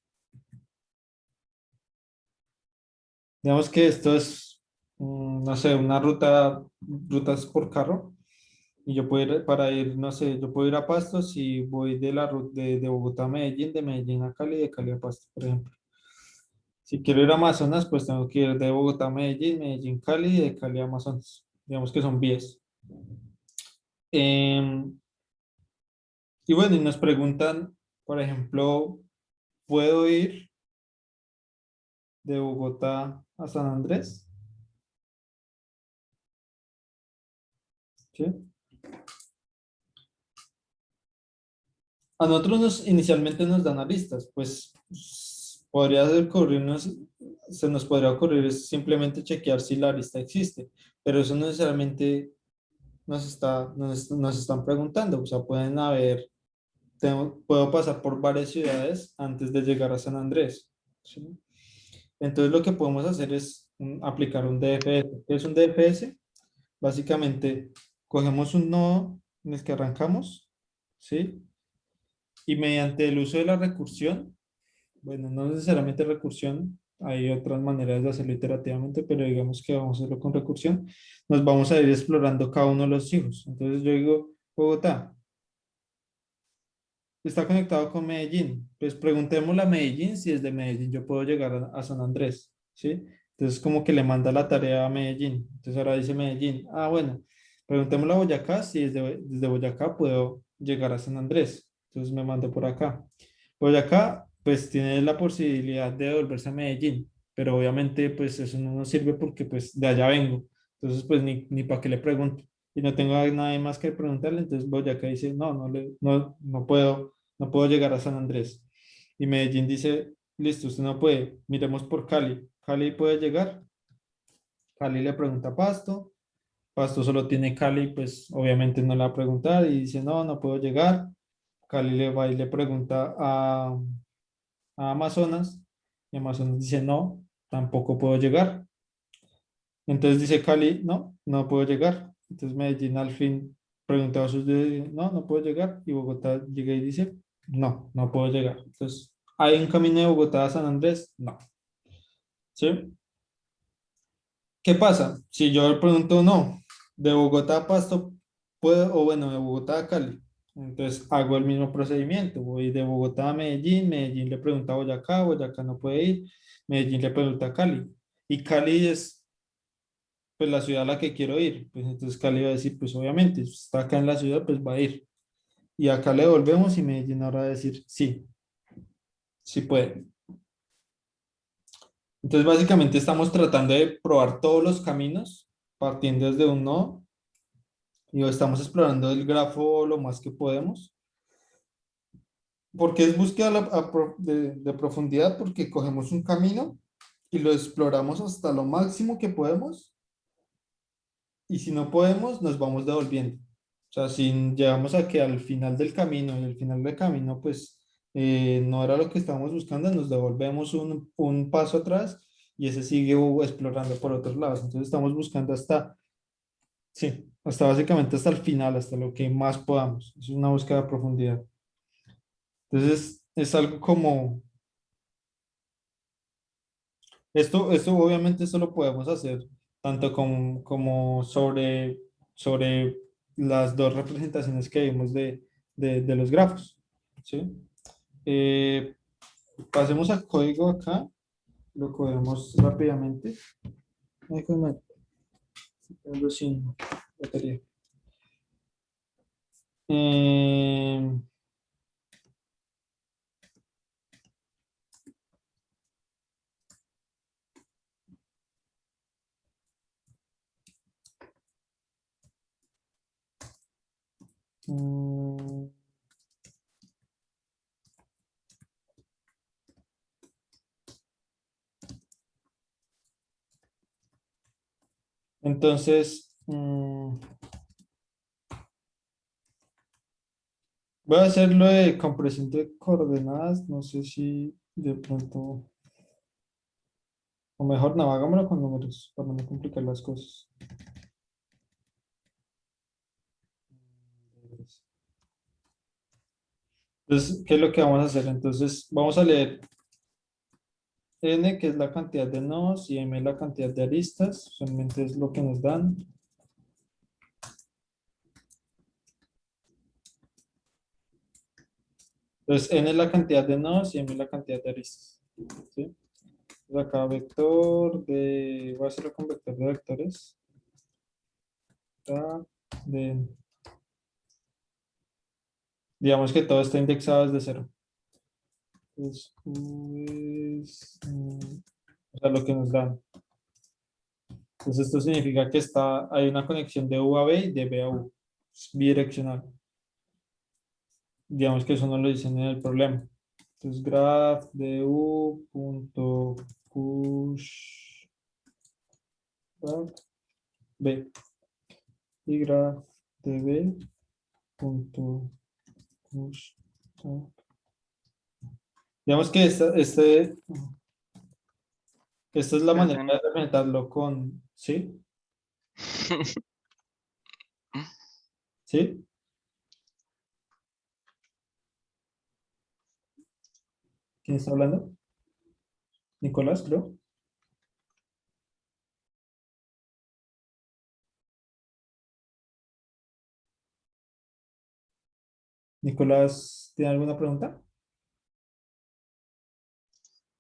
Digamos que esto es, no sé, una rutas por carro. Y yo puedo ir, para ir, no sé, yo puedo ir a Pastos y voy de la ruta de Bogotá a Medellín, de Medellín a Cali, de Cali a Pastos, por ejemplo. Si quiero ir a Amazonas, pues tengo que ir de Bogotá a Medellín, Medellín, Cali y de Cali a Amazonas. Digamos que son vías. Em, y bueno, y nos preguntan, por ejemplo, ¿puedo ir de Bogotá a San Andrés? ¿Sí? A nosotros inicialmente nos dan aristas, pues podría ocurrirnos, se nos podría ocurrir es simplemente chequear si la arista existe, pero eso no necesariamente nos están preguntando, o sea, pueden haber, puedo pasar por varias ciudades antes de llegar a San Andrés, ¿sí? Entonces lo que podemos hacer es aplicar un DFS. ¿Qué es un DFS? Básicamente, cogemos un nodo en el que arrancamos, ¿sí? Y mediante el uso de la recursión, bueno, no necesariamente recursión, hay otras maneras de hacerlo iterativamente, pero digamos que vamos a hacerlo con recursión. Nos vamos a ir explorando cada uno de los hijos. Entonces yo digo, Bogotá, está conectado con Medellín. Pues preguntémosle a Medellín si desde Medellín yo puedo llegar a San Andrés, ¿sí? Entonces como que le manda la tarea a Medellín. Entonces ahora dice Medellín, ah, bueno, preguntémosle a Boyacá si desde Boyacá puedo llegar a San Andrés. Entonces me mando por acá. Boyacá, pues tiene la posibilidad de devolverse a Medellín, pero obviamente pues eso no nos sirve porque pues de allá vengo. Entonces pues ni para qué le pregunto y no tengo a nadie más que preguntarle, entonces Boyacá dice, no puedo llegar a San Andrés. Y Medellín dice, listo, usted no puede, miremos por Cali. ¿Cali puede llegar? Cali le pregunta a Pasto, Pasto solo tiene Cali, pues obviamente no le va a preguntar y dice, no puedo llegar. Cali le va y le pregunta a Amazonas y Amazonas dice, no, tampoco puedo llegar. Entonces dice Cali, no puedo llegar. Entonces Medellín al fin preguntaba a sus dedos, no puedo llegar. Y Bogotá llega y dice, no puedo llegar. Entonces, ¿hay un camino de Bogotá a San Andrés? No. ¿Sí? ¿Qué pasa? Si yo le pregunto, no, de Bogotá a Pasto, puedo, o bueno, de Bogotá a Cali. Entonces hago el mismo procedimiento. Voy de Bogotá a Medellín, Medellín le pregunta a Boyacá, Boyacá no puede ir, Medellín le pregunta a Cali. Y Cali es pues la ciudad a la que quiero ir. Pues entonces Cali va a decir, pues obviamente, si está acá en la ciudad, pues va a ir. Y acá le volvemos y Medellín ahora va a decir, sí, sí puede. Entonces básicamente estamos tratando de probar todos los caminos partiendo desde un nodo y estamos explorando el grafo lo más que podemos. Porque es búsqueda de profundidad, porque cogemos un camino y lo exploramos hasta lo máximo que podemos y si no podemos, nos vamos devolviendo. O sea, si llegamos a que al final del camino y al final del camino, pues no era lo que estábamos buscando, nos devolvemos un paso atrás y ese sigue explorando por otros lados. Entonces estamos buscando sí, hasta básicamente hasta el final, hasta lo que más podamos. Es una búsqueda de profundidad. Entonces es algo como, esto obviamente esto lo podemos hacer tanto como sobre las dos representaciones que vimos de los grafos, ¿sí? Eh, pasemos al código acá, lo codemos rápidamente. Ay, qué mal, ando sin batería. Eh, mm, entonces, voy a hacerlo de compresión de coordenadas, no sé si de pronto, o mejor no, hagámoslo con números para no complicar las cosas. Entonces, ¿qué es lo que vamos a hacer? Entonces, vamos a leer n, que es la cantidad de nodos, y m es la cantidad de aristas, solamente es lo que nos dan. Entonces, n es la cantidad de nodos y m es la cantidad de aristas. ¿Sí? Entonces, acá voy a hacerlo con vector de vectores. Acá de, digamos que todo está indexado desde cero. Entonces, o sea, lo que nos dan. Entonces, esto significa que hay una conexión de U a B y de B a U. Es bidireccional. Digamos que eso no lo dicen en el problema. Entonces, graph de U punto push graph B y graph de B punto push graph. Digamos que esta es la manera de representarlo con, ¿sí? ¿Sí? ¿Quién está hablando? Nicolás, creo. Nicolás, ¿tiene alguna pregunta?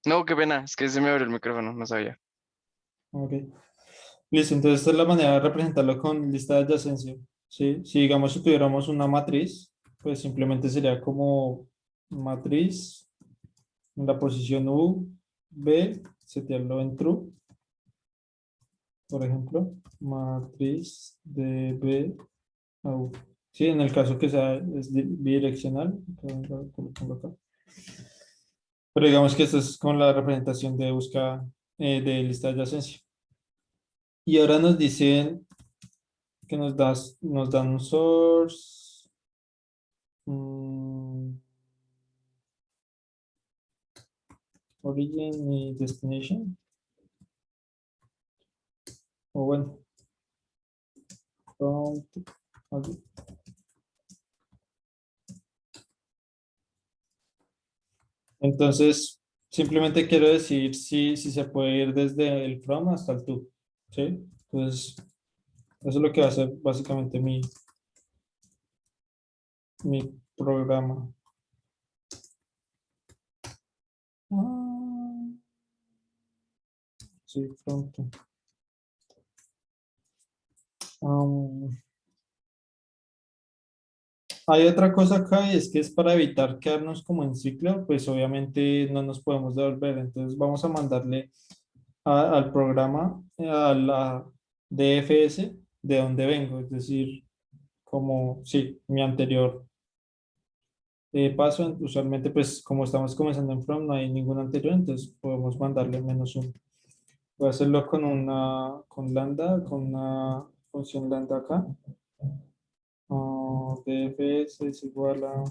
No, qué pena, es que se me abrió el micrófono, no sabía. Ok. Listo, entonces esta es la manera de representarlo con lista de adyacencia. ¿Sí? Si digamos si tuviéramos una matriz, pues simplemente sería como matriz en la posición U, B, setearlo en true, por ejemplo, matriz de B a U. Sí, en el caso que sea es bidireccional, lo pongo acá. Pero digamos que esto es con la representación de búsqueda de lista de adyacencia. Y ahora nos dicen que nos dan un source. Origin y destination. O bueno. Ok. Entonces, simplemente quiero decir si se puede ir desde el from hasta el to. ¿Sí? Entonces, eso es lo que va a ser básicamente mi programa. Sí, from to. Hay otra cosa acá y es que es para evitar quedarnos como en ciclo, pues obviamente no nos podemos devolver. Entonces vamos a mandarle al programa, a la DFS, de donde vengo, es decir, como, sí, mi anterior paso. Usualmente, pues como estamos comenzando en from, no hay ningún anterior, entonces podemos mandarle -1. Voy a hacerlo con lambda, con una función lambda acá. DFS es igual a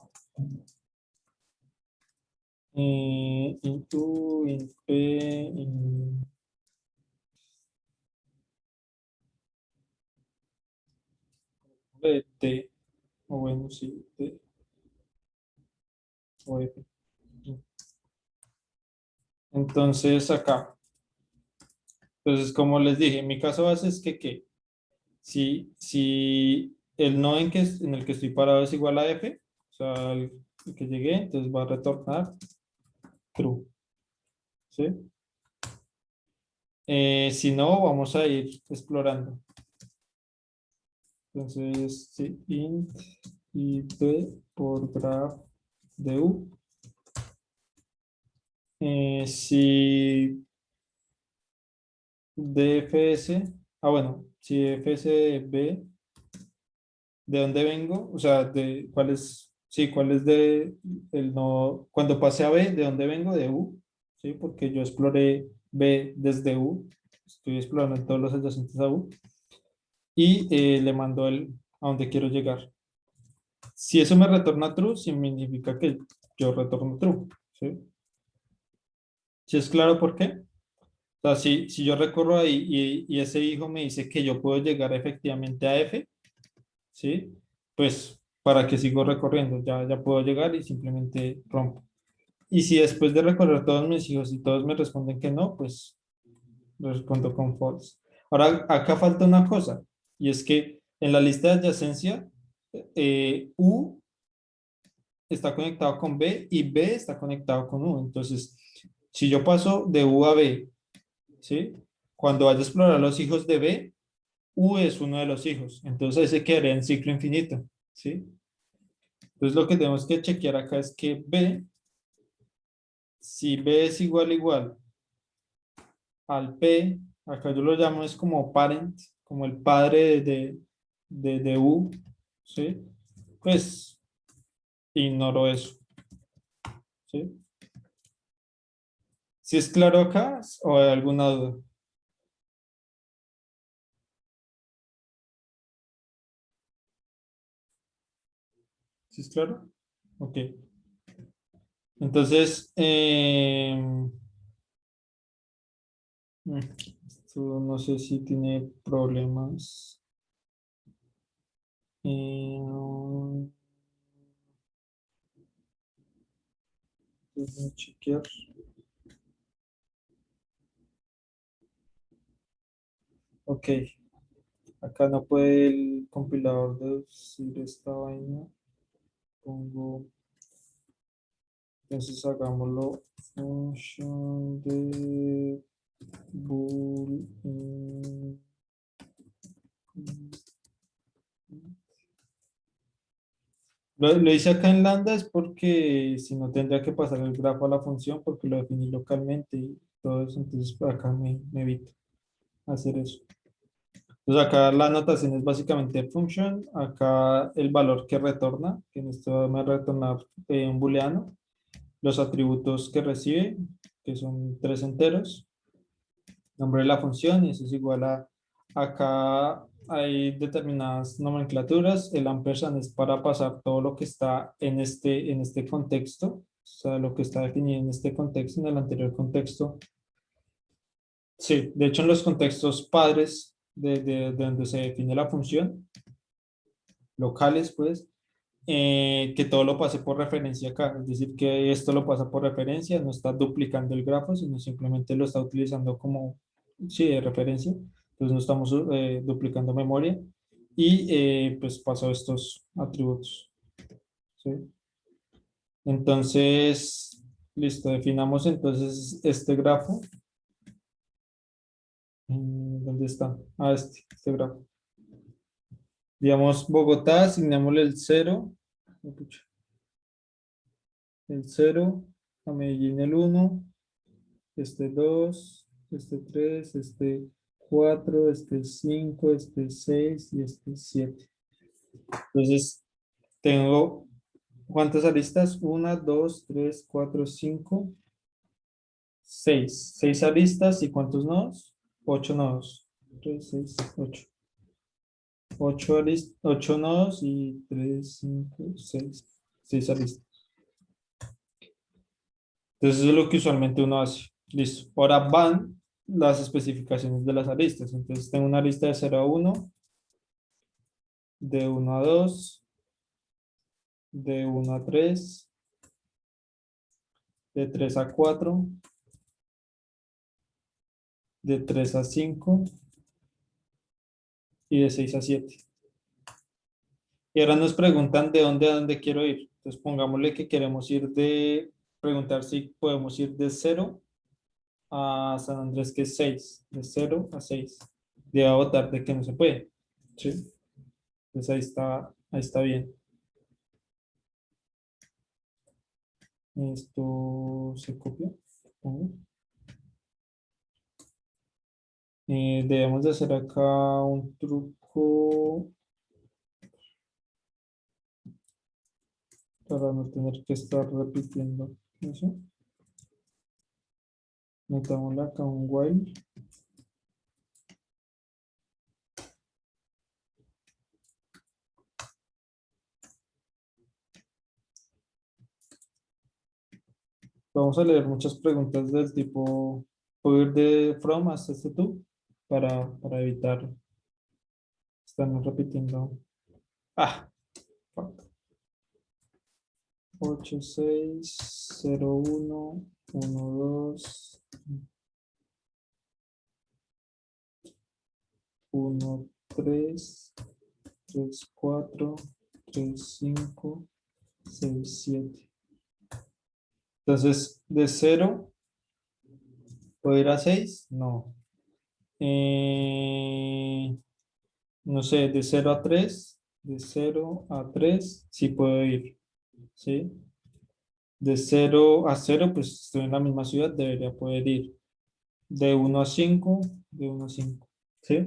into int p de t, o bueno, sí, t o f. Entonces acá, entonces como les dije, mi caso base es que si el nodo en el que estoy parado es igual a f, o sea, el que llegué, entonces va a retornar true, ¿sí? Si no, vamos a ir explorando. Entonces, sí, int y p por graph de u. Si DFS, bueno, si DFS de B, ¿de dónde vengo? O sea, de cuál es, sí, cuál es de el no, cuando pase a B, ¿de dónde vengo? De U, ¿sí? Porque yo exploré B desde U, estoy explorando todos los adyacentes a U, y le mando a donde quiero llegar. Si eso me retorna true, significa que yo retorno true, ¿sí? ¿Sí es claro por qué? O sea, si yo recorro ahí y ese hijo me dice que yo puedo llegar efectivamente a F, ¿sí? Pues, ¿para qué sigo recorriendo? Ya puedo llegar y simplemente rompo. Y si después de recorrer todos mis hijos y todos me responden que no, pues respondo con false. Ahora, acá falta una cosa, y es que en la lista de adyacencia, U está conectado con B y B está conectado con U. Entonces, si yo paso de U a B, ¿sí? Cuando vaya a explorar los hijos de B, U es uno de los hijos. Entonces, ese quedaría en ciclo infinito, ¿sí? Entonces, lo que tenemos que chequear acá es que B, si B es igual al P, acá yo lo llamo es como parent, como el padre de U, ¿sí? Pues ignoro eso, ¿sí? ¿Si es claro acá o hay alguna duda? ¿Sí es claro? Ok. Entonces, esto no sé si tiene problemas. Déjame chequear. Ok. Acá no puede el compilador deducir esta vaina. Pongo. Entonces hagámoslo. Función de bool. Lo hice acá en lambda es porque si no tendría que pasar el grafo a la función porque lo definí localmente y todo eso. Entonces por acá me evito hacer eso. Entonces acá la anotación es básicamente function, acá el valor que retorna, que en esto me va a retornar un booleano, los atributos que recibe, que son 3 enteros, nombre de la función, y eso es igual a, acá hay determinadas nomenclaturas, el ampersand es para pasar todo lo que está en este contexto, o sea, lo que está definido en este contexto, en el anterior contexto. Sí, de hecho en los contextos padres de donde se define la función, locales pues, que todo lo pase por referencia acá, es decir, que esto lo pasa por referencia, no está duplicando el grafo, sino simplemente lo está utilizando como, sí, de referencia, entonces no estamos duplicando memoria, y pues pasó estos atributos, ¿sí? Entonces, listo, definamos entonces este grafo. ¿Dónde está? Ah, este grafo. Digamos, Bogotá, asignémosle el 0. El 0, a Medellín el 1, este 2, este 3, este 4, este 5, este 6 y este 7. Entonces, tengo, ¿cuántas aristas? 1, 2, 3, 4, 5, 6. 6 aristas y ¿cuántos nodos? 8 nodos. 3, 6, 8. 8 nodos y 3, 5, 6. 6 aristas. Entonces, eso es lo que usualmente uno hace. Listo. Ahora van las especificaciones de las aristas. Entonces, tengo una arista de 0 a 1, de 1 a 2, de 1 a 3, de 3 a 4, de 3 a 5 y de 6 a 7. Y ahora nos preguntan de dónde a dónde quiero ir. Entonces, pongámosle que queremos preguntar si podemos ir de 0 a San Andrés, que es 6, de 0 a 6. De a votar de que no se puede. ¿Sí? Entonces ahí está bien. Esto se copia. Supongo. Debemos de hacer acá un truco para no tener que estar repitiendo eso. Metámosle acá un while. Vamos a leer muchas preguntas del tipo, ¿puedo ir de from hasta este to? Para evitar estarnos repitiendo. Ah, fuck. 8, 6, 0, 1, 1, 2, 1, 3, 3, 4, 3, 5, 6, 7. Entonces, de 0, ¿puedo ir a 6? No. No sé, de 0 a 3, de 0 a 3, sí puedo ir, ¿sí? De 0 a 0, pues estoy en la misma ciudad, debería poder ir. De 1 a 5, de 1 a 5, ¿sí?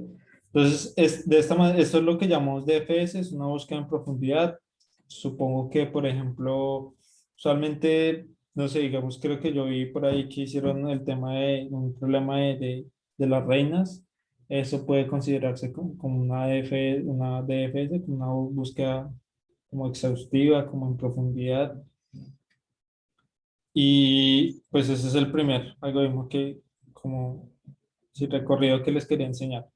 Entonces, de esta manera, esto es lo que llamamos DFS, es una búsqueda en profundidad. Supongo que, por ejemplo, usualmente, no sé, digamos, creo que yo vi por ahí que hicieron el tema de un problema de las reinas. Eso puede considerarse como una DFS, como una búsqueda como exhaustiva, como en profundidad. Y pues ese es el primer algoritmo que, como si recorrido que les quería enseñar.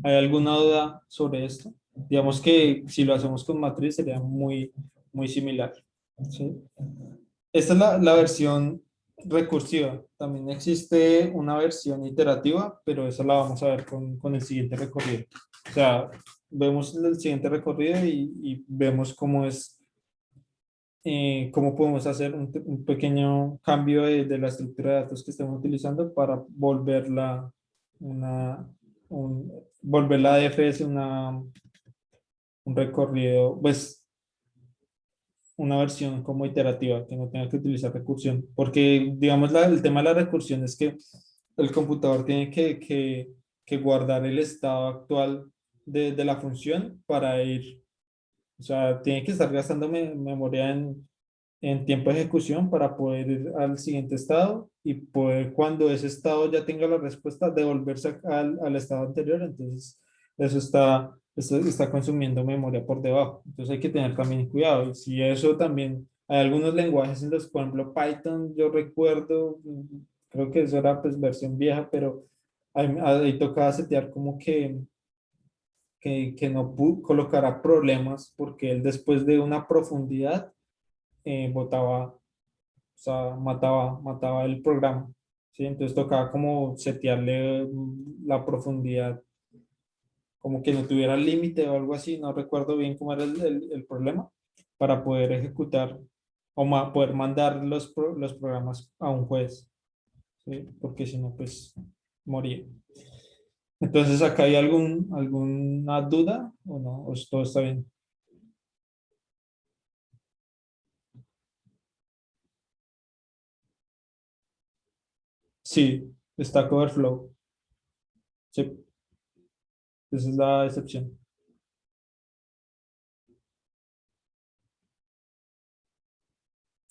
¿Hay alguna duda sobre esto? Digamos que si lo hacemos con matriz sería muy similar. ¿Sí? Esta es la versión recursiva. También existe una versión iterativa, pero esa la vamos a ver con el siguiente recorrido. O sea, vemos el siguiente recorrido y vemos cómo es, cómo podemos hacer un pequeño cambio de la estructura de datos que estamos utilizando para volverla una, volver la DFS un recorrido, pues una versión como iterativa, que no tenga que utilizar recursión. Porque, digamos, el tema de la recursión es que el computador tiene que guardar el estado actual de la función para ir, o sea, tiene que estar gastando memoria en tiempo de ejecución para poder ir al siguiente estado y poder, cuando ese estado ya tenga la respuesta, devolverse al estado anterior. Entonces, eso está consumiendo memoria por debajo. Entonces, hay que tener también cuidado. Y si eso también, hay algunos lenguajes en los, por ejemplo, Python, yo recuerdo, creo que eso era pues versión vieja, pero ahí tocaba setear como que no colocara problemas porque él después de una profundidad botaba, o sea, mataba el programa, ¿sí? Entonces tocaba como setearle la profundidad, como que no tuviera límite o algo así, no recuerdo bien cómo era el problema, para poder ejecutar o poder mandar los programas a un juez, ¿sí? Porque si no, pues moría. Entonces, ¿acá hay alguna duda o no? ¿O todo está bien? Sí, Stack Overflow. Sí, esa es la excepción.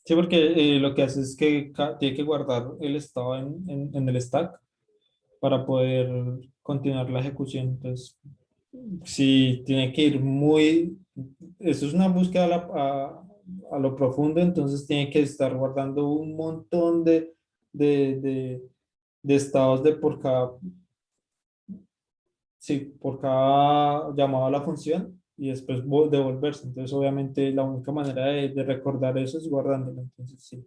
Sí, porque lo que hace es que tiene que guardar el estado en el stack para poder continuar la ejecución. Entonces, si tiene que ir muy, eso es una búsqueda a lo profundo, entonces tiene que estar guardando un montón de, de, de estados de por cada, sí, por cada llamado a la función y después devolverse. Entonces, obviamente, la única manera de recordar eso es guardándolo. Entonces, sí.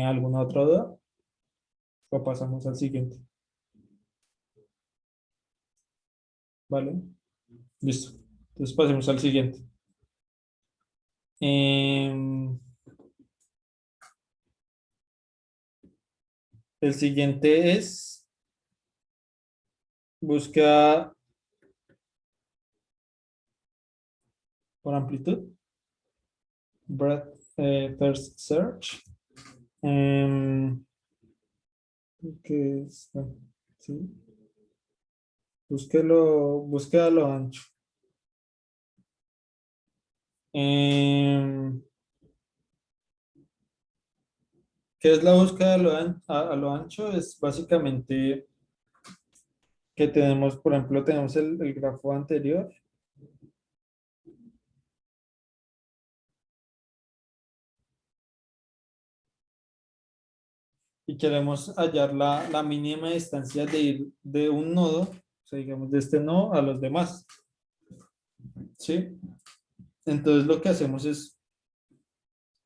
¿Alguna otra duda? O pasamos al siguiente. ¿Vale? Listo. Entonces pasemos al siguiente. Em, el siguiente es búsqueda por amplitud. Breadth first search. Em, ¿Qué es? Sí. Búsqueda a lo ancho. Em, ¿Qué es la búsqueda a lo ancho? Es básicamente que tenemos, por ejemplo, tenemos el grafo anterior y queremos hallar la mínima distancia de ir de un nodo, o sea, digamos, de este nodo a los demás, ¿sí? Entonces lo que hacemos es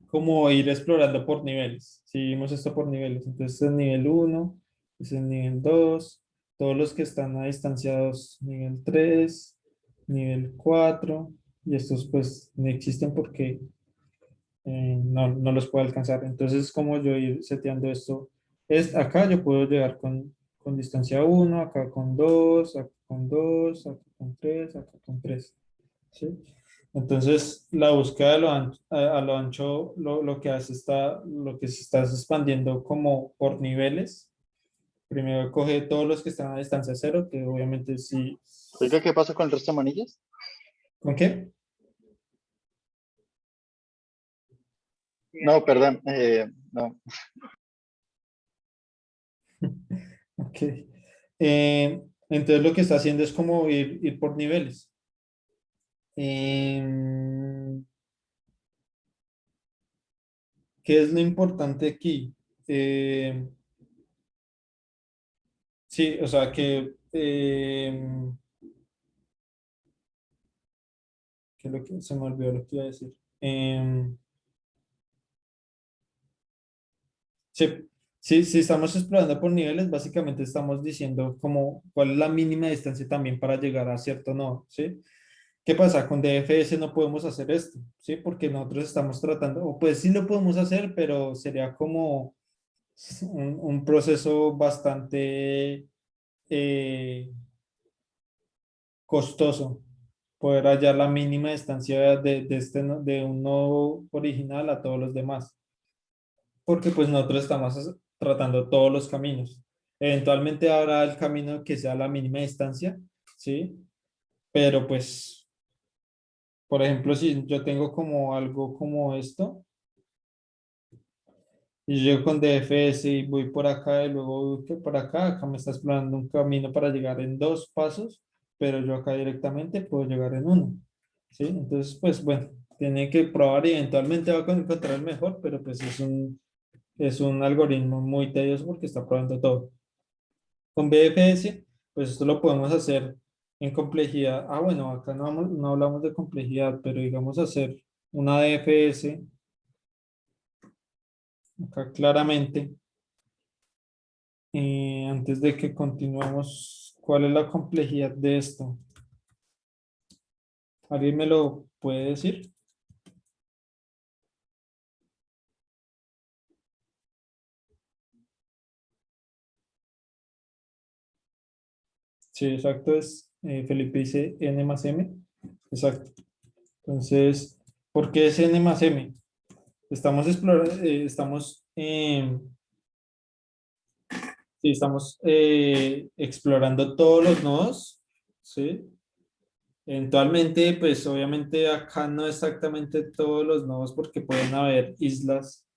como ir explorando por niveles. Si vimos esto por niveles, entonces es el nivel uno, es el nivel 2, todos los que están a distanciados, nivel 3, nivel 4 y estos pues no existen porque no los puedo alcanzar. Entonces, como yo ir seteando esto, acá yo puedo llegar con distancia uno, acá con 2, acá con 2, acá con 3, acá con 3. ¿Sí? Entonces, la búsqueda a lo ancho lo que hace lo que se está expandiendo como por niveles. Primero coge todos los que están a distancia cero, que obviamente sí. Oiga, ¿qué pasa con el resto de manillas? ¿Con qué? No, perdón, no. Ok. Entonces, lo que está haciendo es como ir por niveles. Em, ¿Qué es lo importante aquí? Sí, o sea que, ¿qué es lo que se me olvidó lo que iba a decir? Sí, sí, si estamos explorando por niveles, básicamente estamos diciendo como cuál es la mínima distancia también para llegar a cierto nodo, ¿sí? ¿Qué pasa? Con DFS no podemos hacer esto, ¿sí? Porque nosotros estamos tratando, o pues sí lo podemos hacer, pero sería como un proceso bastante eh, costoso poder hallar la mínima distancia de un nodo original a todos los demás, porque pues nosotros estamos tratando todos los caminos. Eventualmente habrá el camino que sea la mínima distancia, ¿sí? Pero pues, por ejemplo, si yo tengo como algo como esto, y yo llego con DFS y voy por acá y luego voy por acá, acá me está explorando un camino para llegar en 2 pasos, pero yo acá directamente puedo llegar en uno, ¿sí? Entonces, pues bueno, tiene que probar y eventualmente va a encontrar el mejor, pero pues es un algoritmo muy tedioso porque está probando todo. Con BFS, pues esto lo podemos hacer en complejidad. Ah, bueno, acá no hablamos de complejidad, pero digamos hacer una DFS, acá claramente. Antes de que continuemos, ¿cuál es la complejidad de esto? ¿Alguien me lo puede decir? Sí, exacto, Felipe dice n más m. Exacto. Entonces, ¿por qué es n más m? Estamos explorando, sí, estamos explorando todos los nodos, ¿sí? Eventualmente, pues obviamente acá no exactamente todos los nodos porque pueden haber islas,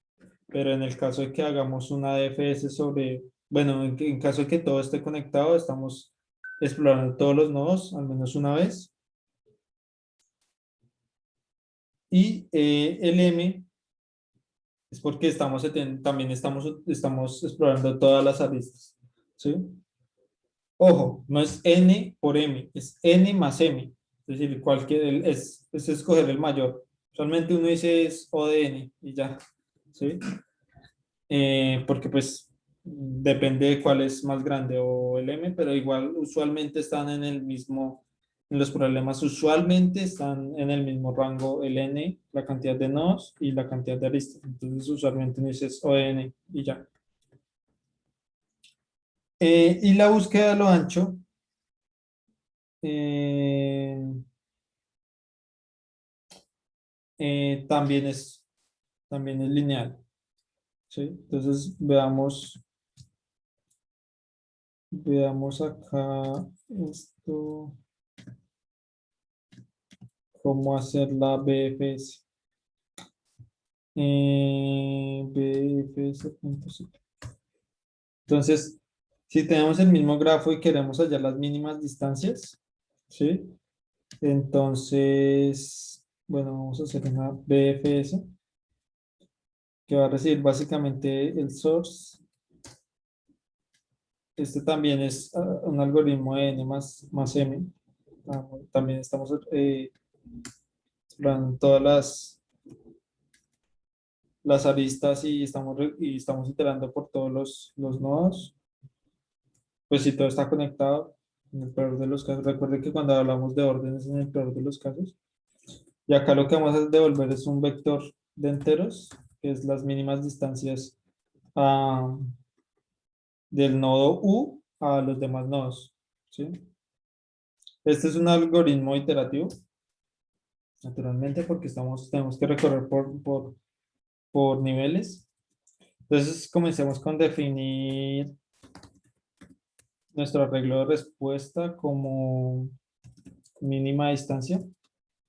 pero en el caso de que hagamos una DFS sobre, bueno, en caso de que todo esté conectado, estamos explorando todos los nodos al menos una vez. Y el M es porque también estamos explorando todas las aristas, ¿sí? Ojo, no es N por M, es N más M. Es decir, es escoger el mayor. Usualmente uno dice es O de N y ya, ¿sí? Porque pues depende de cuál es más grande o el M, pero igual usualmente están en el mismo, en los problemas usualmente están en el mismo rango el N, la cantidad de nodos y la cantidad de aristas. Entonces usualmente uno dice es O de N y ya. Y la búsqueda de lo ancho. eh, también es lineal, ¿sí? Entonces veamos acá esto, cómo hacer la BFS. BFS.c. Entonces, si tenemos el mismo grafo y queremos hallar las mínimas distancias, ¿sí? Entonces, bueno, vamos a hacer una BFS que va a recibir básicamente el source. Este también es un algoritmo de n más m. También estamos explorando todas las aristas y estamos iterando por todos los nodos. Pues si todo está conectado, en el peor de los casos, recuerde que cuando hablamos de órdenes en el peor de los casos, y acá lo que vamos a devolver es un vector de enteros, que es las mínimas distancias ah, del nodo U a los demás nodos, ¿sí? Este es un algoritmo iterativo, naturalmente, porque tenemos que recorrer por niveles. Entonces, comencemos con definir nuestro arreglo de respuesta como mínima distancia.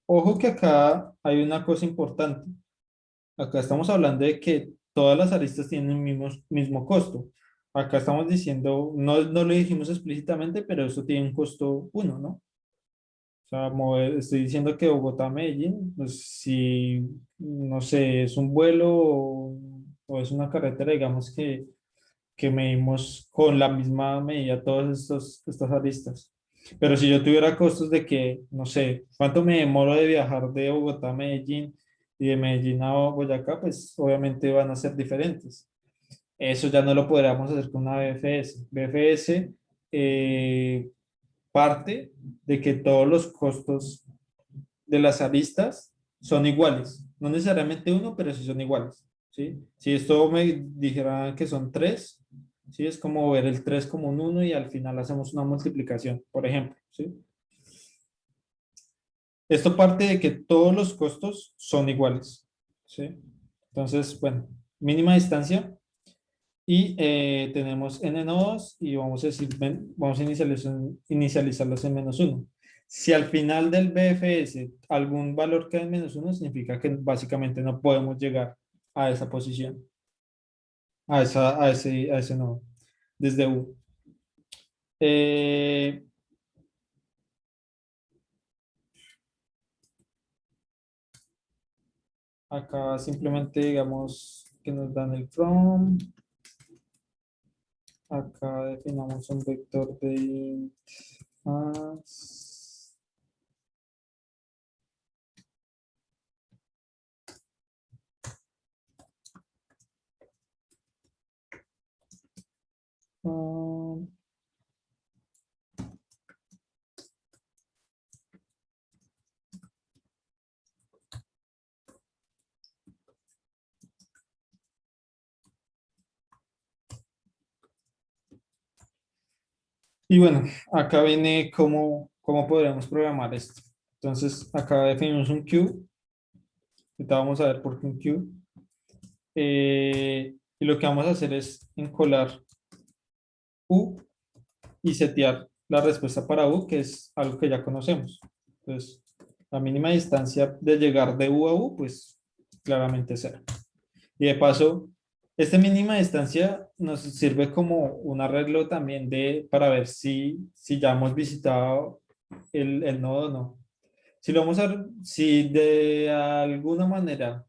Ojo que acá hay una cosa importante. Acá estamos hablando de que todas las aristas tienen el mismo costo. Acá estamos diciendo, no lo dijimos explícitamente, pero eso tiene un costo 1, ¿no? O sea, estoy diciendo que Bogotá a Medellín, pues si, no sé, es un vuelo o es una carretera, digamos que medimos con la misma medida todas estas aristas. Pero si yo tuviera costos de que, no sé, cuánto me demoro de viajar de Bogotá a Medellín y de Medellín a Boyacá, pues obviamente van a ser diferentes. Eso ya no lo podríamos hacer con una BFS. BFS parte de que todos los costos de las aristas son iguales. No necesariamente uno, pero sí son iguales. ¿Sí? Si esto me dijera que son 3, ¿sí? Es como ver el 3 como un 1 y al final hacemos una multiplicación, por ejemplo. ¿Sí? Esto parte de que todos los costos son iguales. ¿Sí? Entonces, bueno, mínima distancia y tenemos n nodos y vamos a decir, vamos a inicializarlos en -1. Si al final del BFS algún valor queda en -1, significa que básicamente no podemos llegar a esa posición, a ese nodo, desde U. Eh, Acá simplemente digamos que nos dan el from. Acá definamos un vector de int as. Y bueno, acá viene cómo podríamos programar esto. Entonces, acá definimos un queue. Ahorita vamos a ver por qué un queue. Y lo que vamos a hacer es encolar U y setear la respuesta para U, que es algo que ya conocemos. Entonces, la mínima distancia de llegar de U a U, pues claramente es 0. Y de paso, esta mínima distancia nos sirve como un arreglo también para ver si ya hemos visitado el nodo o no. Si de alguna manera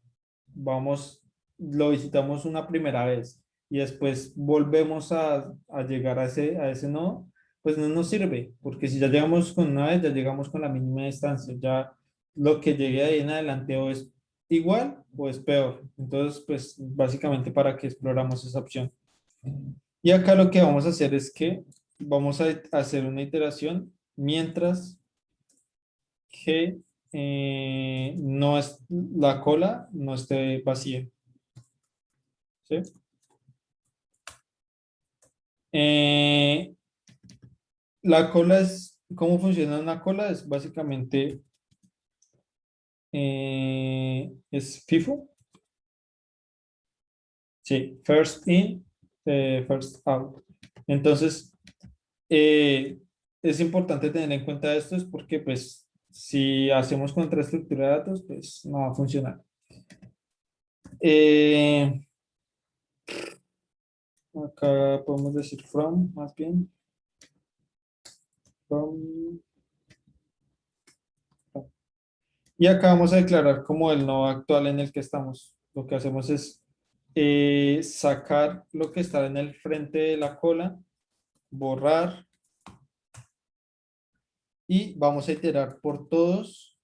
lo visitamos una primera vez y después volvemos a llegar a ese nodo, pues no nos sirve, porque si ya llegamos con una vez, ya llegamos con la mínima distancia, ya lo que llegue de ahí en adelante o es igual o es peor. Entonces, pues básicamente para que exploramos esa opción. Y acá lo que vamos a hacer es que vamos a hacer una iteración mientras que no es, la cola no esté vacía. ¿Sí? Eh, la cola es, ¿cómo funciona una cola? Es básicamente, es FIFO. Sí, first in, first out. Entonces, es importante tener en cuenta esto, es porque pues si hacemos con otra estructura de datos, pues no va a funcionar. Acá podemos decir from, más bien. From. Y acá vamos a declarar como el nodo actual en el que estamos. Lo que hacemos es sacar lo que está en el frente de la cola, borrar y vamos a iterar por todos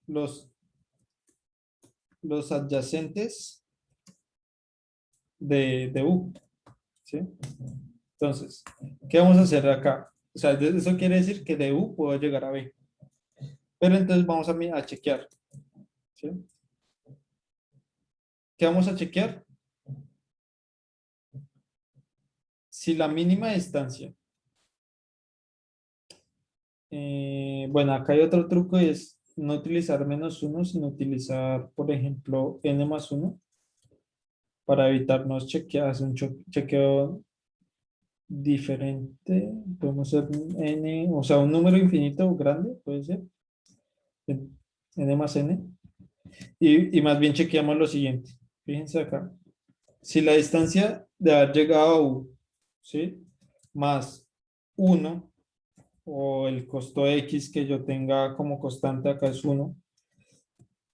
los adyacentes de U. ¿Sí? Entonces, ¿qué vamos a hacer acá? O sea, eso quiere decir que de U puedo llegar a B. Pero entonces vamos a chequear. ¿Sí? ¿Qué vamos a chequear? Si la mínima distancia. Bueno, acá hay otro truco y es no utilizar -1, sino utilizar, por ejemplo, n+1 para evitarnos hacer un chequeo diferente. Podemos hacer n, o sea, un número infinito grande, puede ser, n más n. Y más bien chequeamos lo siguiente. Fíjense acá. Si la distancia de haber llegado a U, ¿sí? Más 1, o el costo X que yo tenga como constante acá es 1,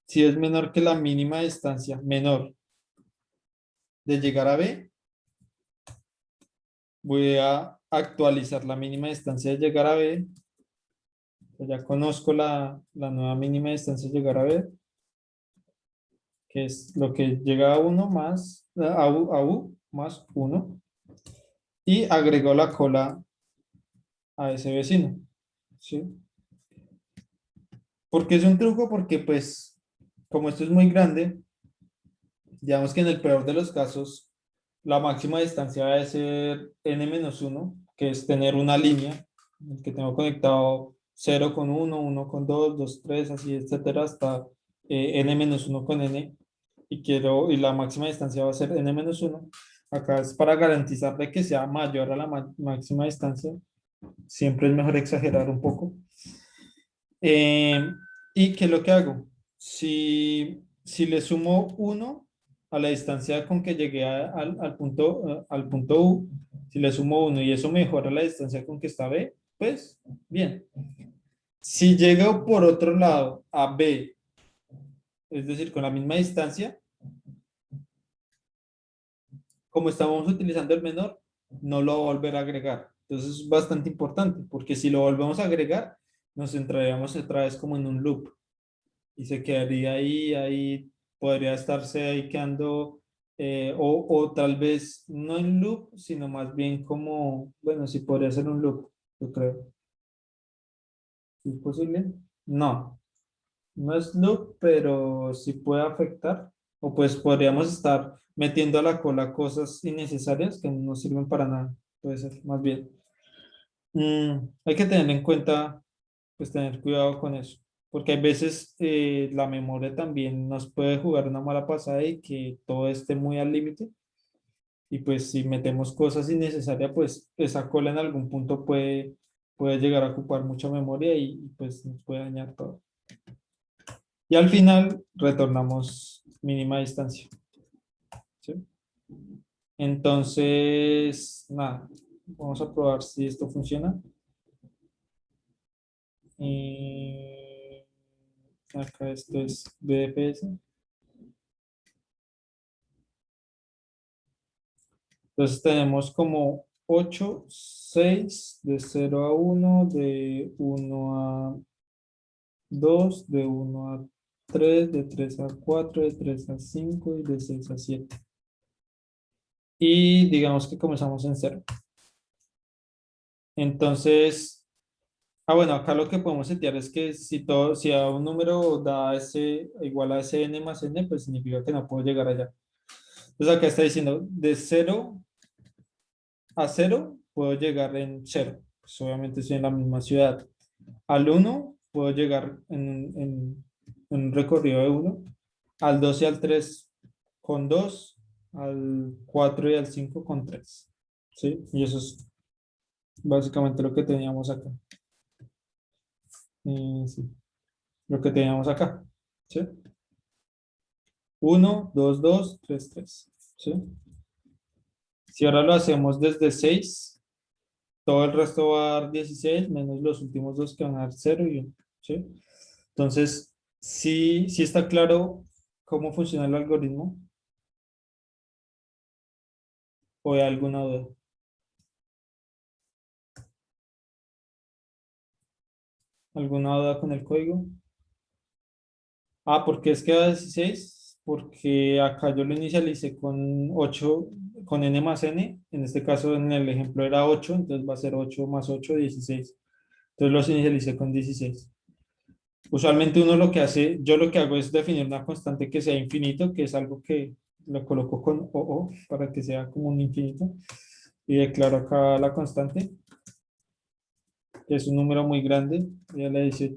si es menor que la mínima distancia, menor de llegar a B, voy a actualizar la mínima distancia de llegar a B. Ya conozco la nueva mínima distancia de llegar a B, que es lo que llega a 1 más, a U más 1, y agregó la cola a ese vecino, ¿sí? Porque es un truco, porque pues, como esto es muy grande, digamos que en el peor de los casos, la máxima distancia va a ser n-1, que es tener una línea en el que tengo conectado 0 con 1, 1 con 2, 2, 3, así, etcétera, hasta n-1 con n, y la máxima distancia va a ser n-1. Acá es para garantizar de que sea mayor a la máxima distancia. Siempre es mejor exagerar un poco. ¿Y qué es lo que hago? Si le sumo 1 a la distancia con que llegué al punto U, si le sumo 1 y eso mejora la distancia con que está B, pues bien. Si llego por otro lado a B, es decir, con la misma distancia, como estamos utilizando el menor, no lo voy a volver a agregar. Entonces es bastante importante, porque si lo volvemos a agregar, nos entraríamos otra vez como en un loop y se quedaría ahí, podría estarse ahí quedando, o tal vez no en loop, sino más bien como, bueno, sí podría ser un loop, yo creo. ¿Sí es posible? No, no es loop, pero sí puede afectar, o pues podríamos estar metiendo a la cola cosas innecesarias que no sirven para nada, puede ser, más bien. Hay que tener en cuenta, pues tener cuidado con eso, porque hay veces la memoria también nos puede jugar una mala pasada y que todo esté muy al límite, y pues si metemos cosas innecesarias, pues esa cola en algún punto puede llegar a ocupar mucha memoria y pues nos puede dañar todo. Y al final retornamos mínima distancia, ¿sí? Entonces, nada, vamos a probar si esto funciona. Acá esto es BFS. Entonces tenemos como 8, 6, de 0 a 1, de 1 a 2, de 1 a 3, de 3 a 4, de 3 a 5 y de 6 a 7. Y digamos que comenzamos en 0. Entonces, bueno, acá lo que podemos setear es que si a un número da igual a ese n más n, pues significa que no puedo llegar allá. Entonces acá está diciendo de 0 a 0 puedo llegar en 0. Pues obviamente estoy en la misma ciudad. Al 1 puedo llegar en un recorrido de 1. Al 2 y al 3 con 2. Al 4 y al 5 con 3. ¿Sí? Y eso es básicamente lo que teníamos acá. Sí. Lo que teníamos acá. ¿Sí? 1, 2, 2, 3, 3. ¿Sí? Si ahora lo hacemos desde 6, todo el resto va a dar 16 menos los últimos dos que van a dar 0 y 1. ¿Sí? Entonces, sí está claro cómo funciona el algoritmo, o hay alguna duda. ¿Alguna duda con el código? ¿Por qué es que da 16? Porque acá yo lo inicialicé con 8, con n más n. En este caso, en el ejemplo era 8, entonces va a ser 8 más 8, 16. Entonces los inicialicé con 16. Usualmente yo lo que hago es definir una constante que sea infinito, que es algo que lo coloco con o para que sea como un infinito. Y declaro acá la constante, que es un número muy grande. Ya le dice,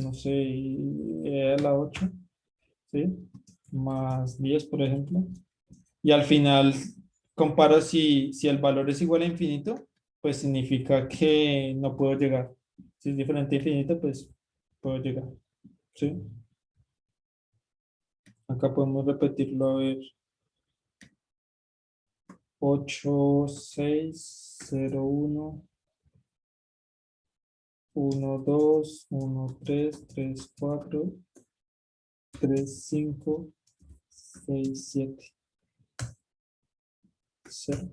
no sé, la 8, ¿sí? Más 10, por ejemplo. Y al final comparo si el valor es igual a infinito, pues significa que no puedo llegar. Si es diferente a infinito, pues puedo llegar. ¿Sí? Acá podemos repetirlo, a ver. 8, 6, 0, 1, 1, 2, 1, 3, 3, 4, 3, 5, 6, 7, 0.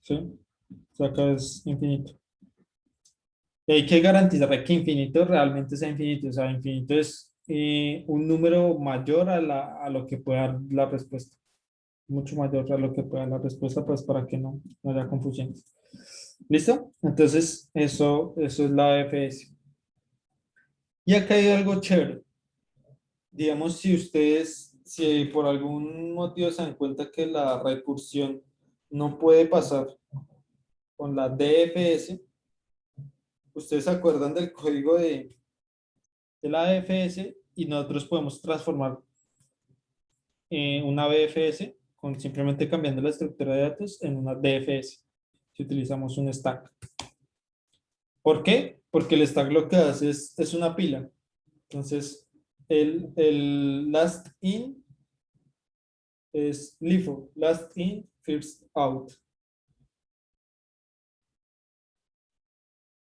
¿Sí? O sea, acá es infinito. Y hay que garantizar que infinito realmente sea infinito. O sea, infinito es un número mayor a lo que pueda dar la respuesta. Mucho mayor a lo que pueda dar la respuesta, pues para que no haya confusiones. ¿Listo? Entonces, eso es la AFS. Y acá hay algo chévere. Digamos, si por algún motivo se dan cuenta que la recursión no puede pasar con la DFS, ustedes se acuerdan del código de la DFS y nosotros podemos transformar una BFS con simplemente cambiando la estructura de datos en una DFS si utilizamos un stack. ¿Por qué? Porque el stack lo que hace es una pila. Entonces, el last in es LIFO, last in, first out.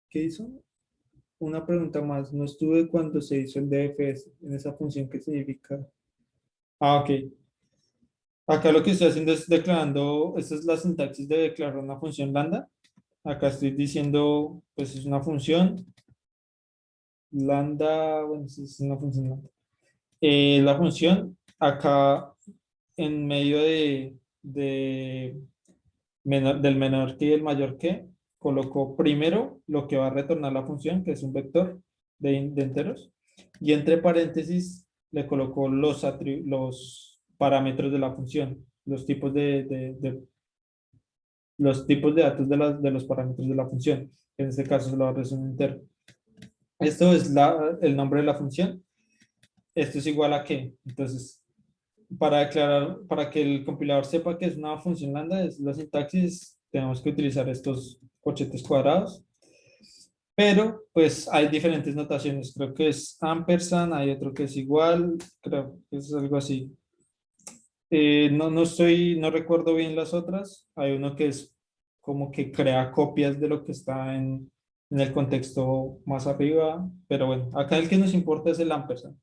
¿Qué hizo? Una pregunta más. No estuve cuando se hizo el DFS, en esa función que significa. Ah, ok. Acá lo que estoy haciendo es declarando, esta es la sintaxis de declarar una función lambda. Acá estoy diciendo, pues es una función lambda, bueno, sí, es una función lambda. La función acá en medio del menor que y el mayor que, colocó primero lo que va a retornar la función, que es un vector de enteros, y entre paréntesis le colocó los parámetros de la función, los tipos de datos de los parámetros de la función. En este caso se lo va a resolver un entero. Esto es el nombre de la función. Esto es igual a qué. Entonces, para declarar, para que el compilador sepa que es una función lambda, es la sintaxis, tenemos que utilizar estos corchetes cuadrados. Pero, pues, hay diferentes notaciones. Creo que es ampersand, hay otro que es igual, creo que es algo así. No recuerdo bien las otras. Hay uno que es como que crea copias de lo que está en el contexto más arriba. Pero bueno, acá el que nos importa es el ampersand.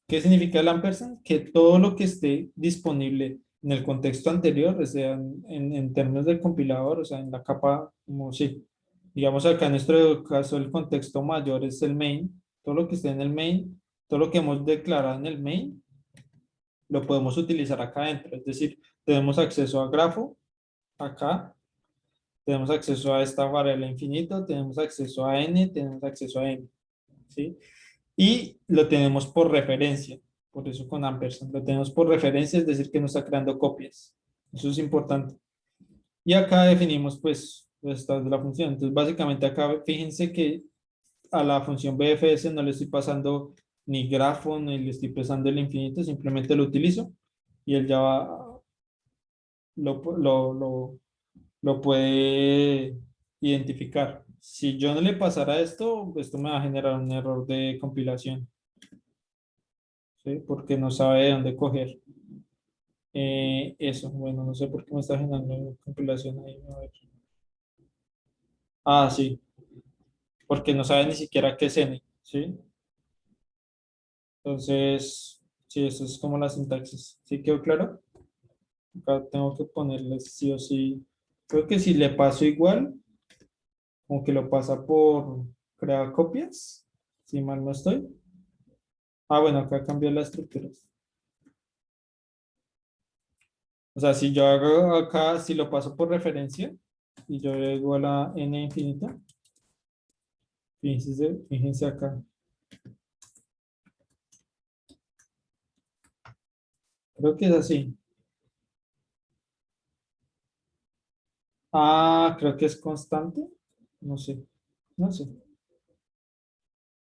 ¿Qué significa el ampersand? Que todo lo que esté disponible en el contexto anterior, o sea, en términos del compilador, o sea, en la capa, como sí, digamos acá en nuestro caso el contexto mayor es el main, todo lo que esté en el main, todo lo que hemos declarado en el main, lo podemos utilizar acá adentro. Es decir, tenemos acceso a grafo, acá, tenemos acceso a esta variable infinito, tenemos acceso a n, tenemos acceso a m, ¿sí? Y lo tenemos por referencia, por eso con ampersand, lo tenemos por referencia, es decir, que no está creando copias. Eso es importante. Y acá definimos, pues, los estados de la función. Entonces, básicamente acá, fíjense que a la función BFS no le estoy pasando ni grafo, ni le estoy pasando el infinito, simplemente lo utilizo y él ya lo, lo, lo, lo puede identificar. Si yo no le pasara esto me va a generar un error de compilación. ¿Sí? Porque no sabe de dónde coger. Eso, bueno, no sé por qué me está generando compilación ahí. A ver. Ah, sí, porque no sabe ni siquiera qué es n, ¿sí? Entonces, sí, eso es como la sintaxis. ¿Sí quedó claro? Acá tengo que ponerle sí o sí. Creo que si le paso igual, como que lo pasa por crear copias, si mal no estoy. Ah, bueno, acá cambió la estructura. O sea, si yo hago acá, si lo paso por referencia, y yo le igual a n infinita, fíjense acá. Creo que es así. Ah, creo que es constante. No sé. No sé.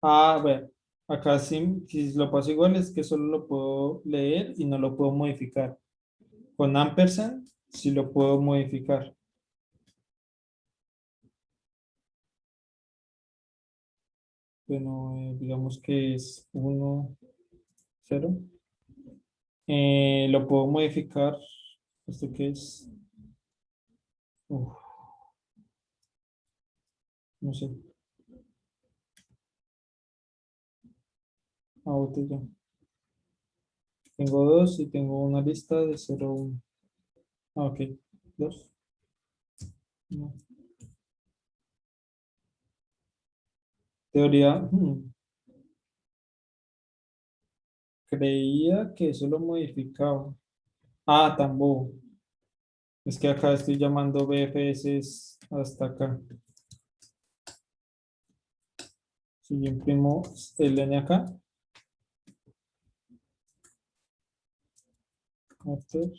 Ah, bueno. Acá sí, si lo paso igual es que solo lo puedo leer y no lo puedo modificar. Con ampersand sí lo puedo modificar. Bueno, digamos que es 1, 0. Lo puedo modificar. ¿Esto qué es? Uf, no sé. Ah, botella. Tengo dos y tengo una lista de 0, 1. Ah, ok. Dos. No. Teoría. creía que eso lo modificaba. Ah, tan bobo. Es que acá estoy llamando BFS hasta acá. Si yo imprimo el N acá. After.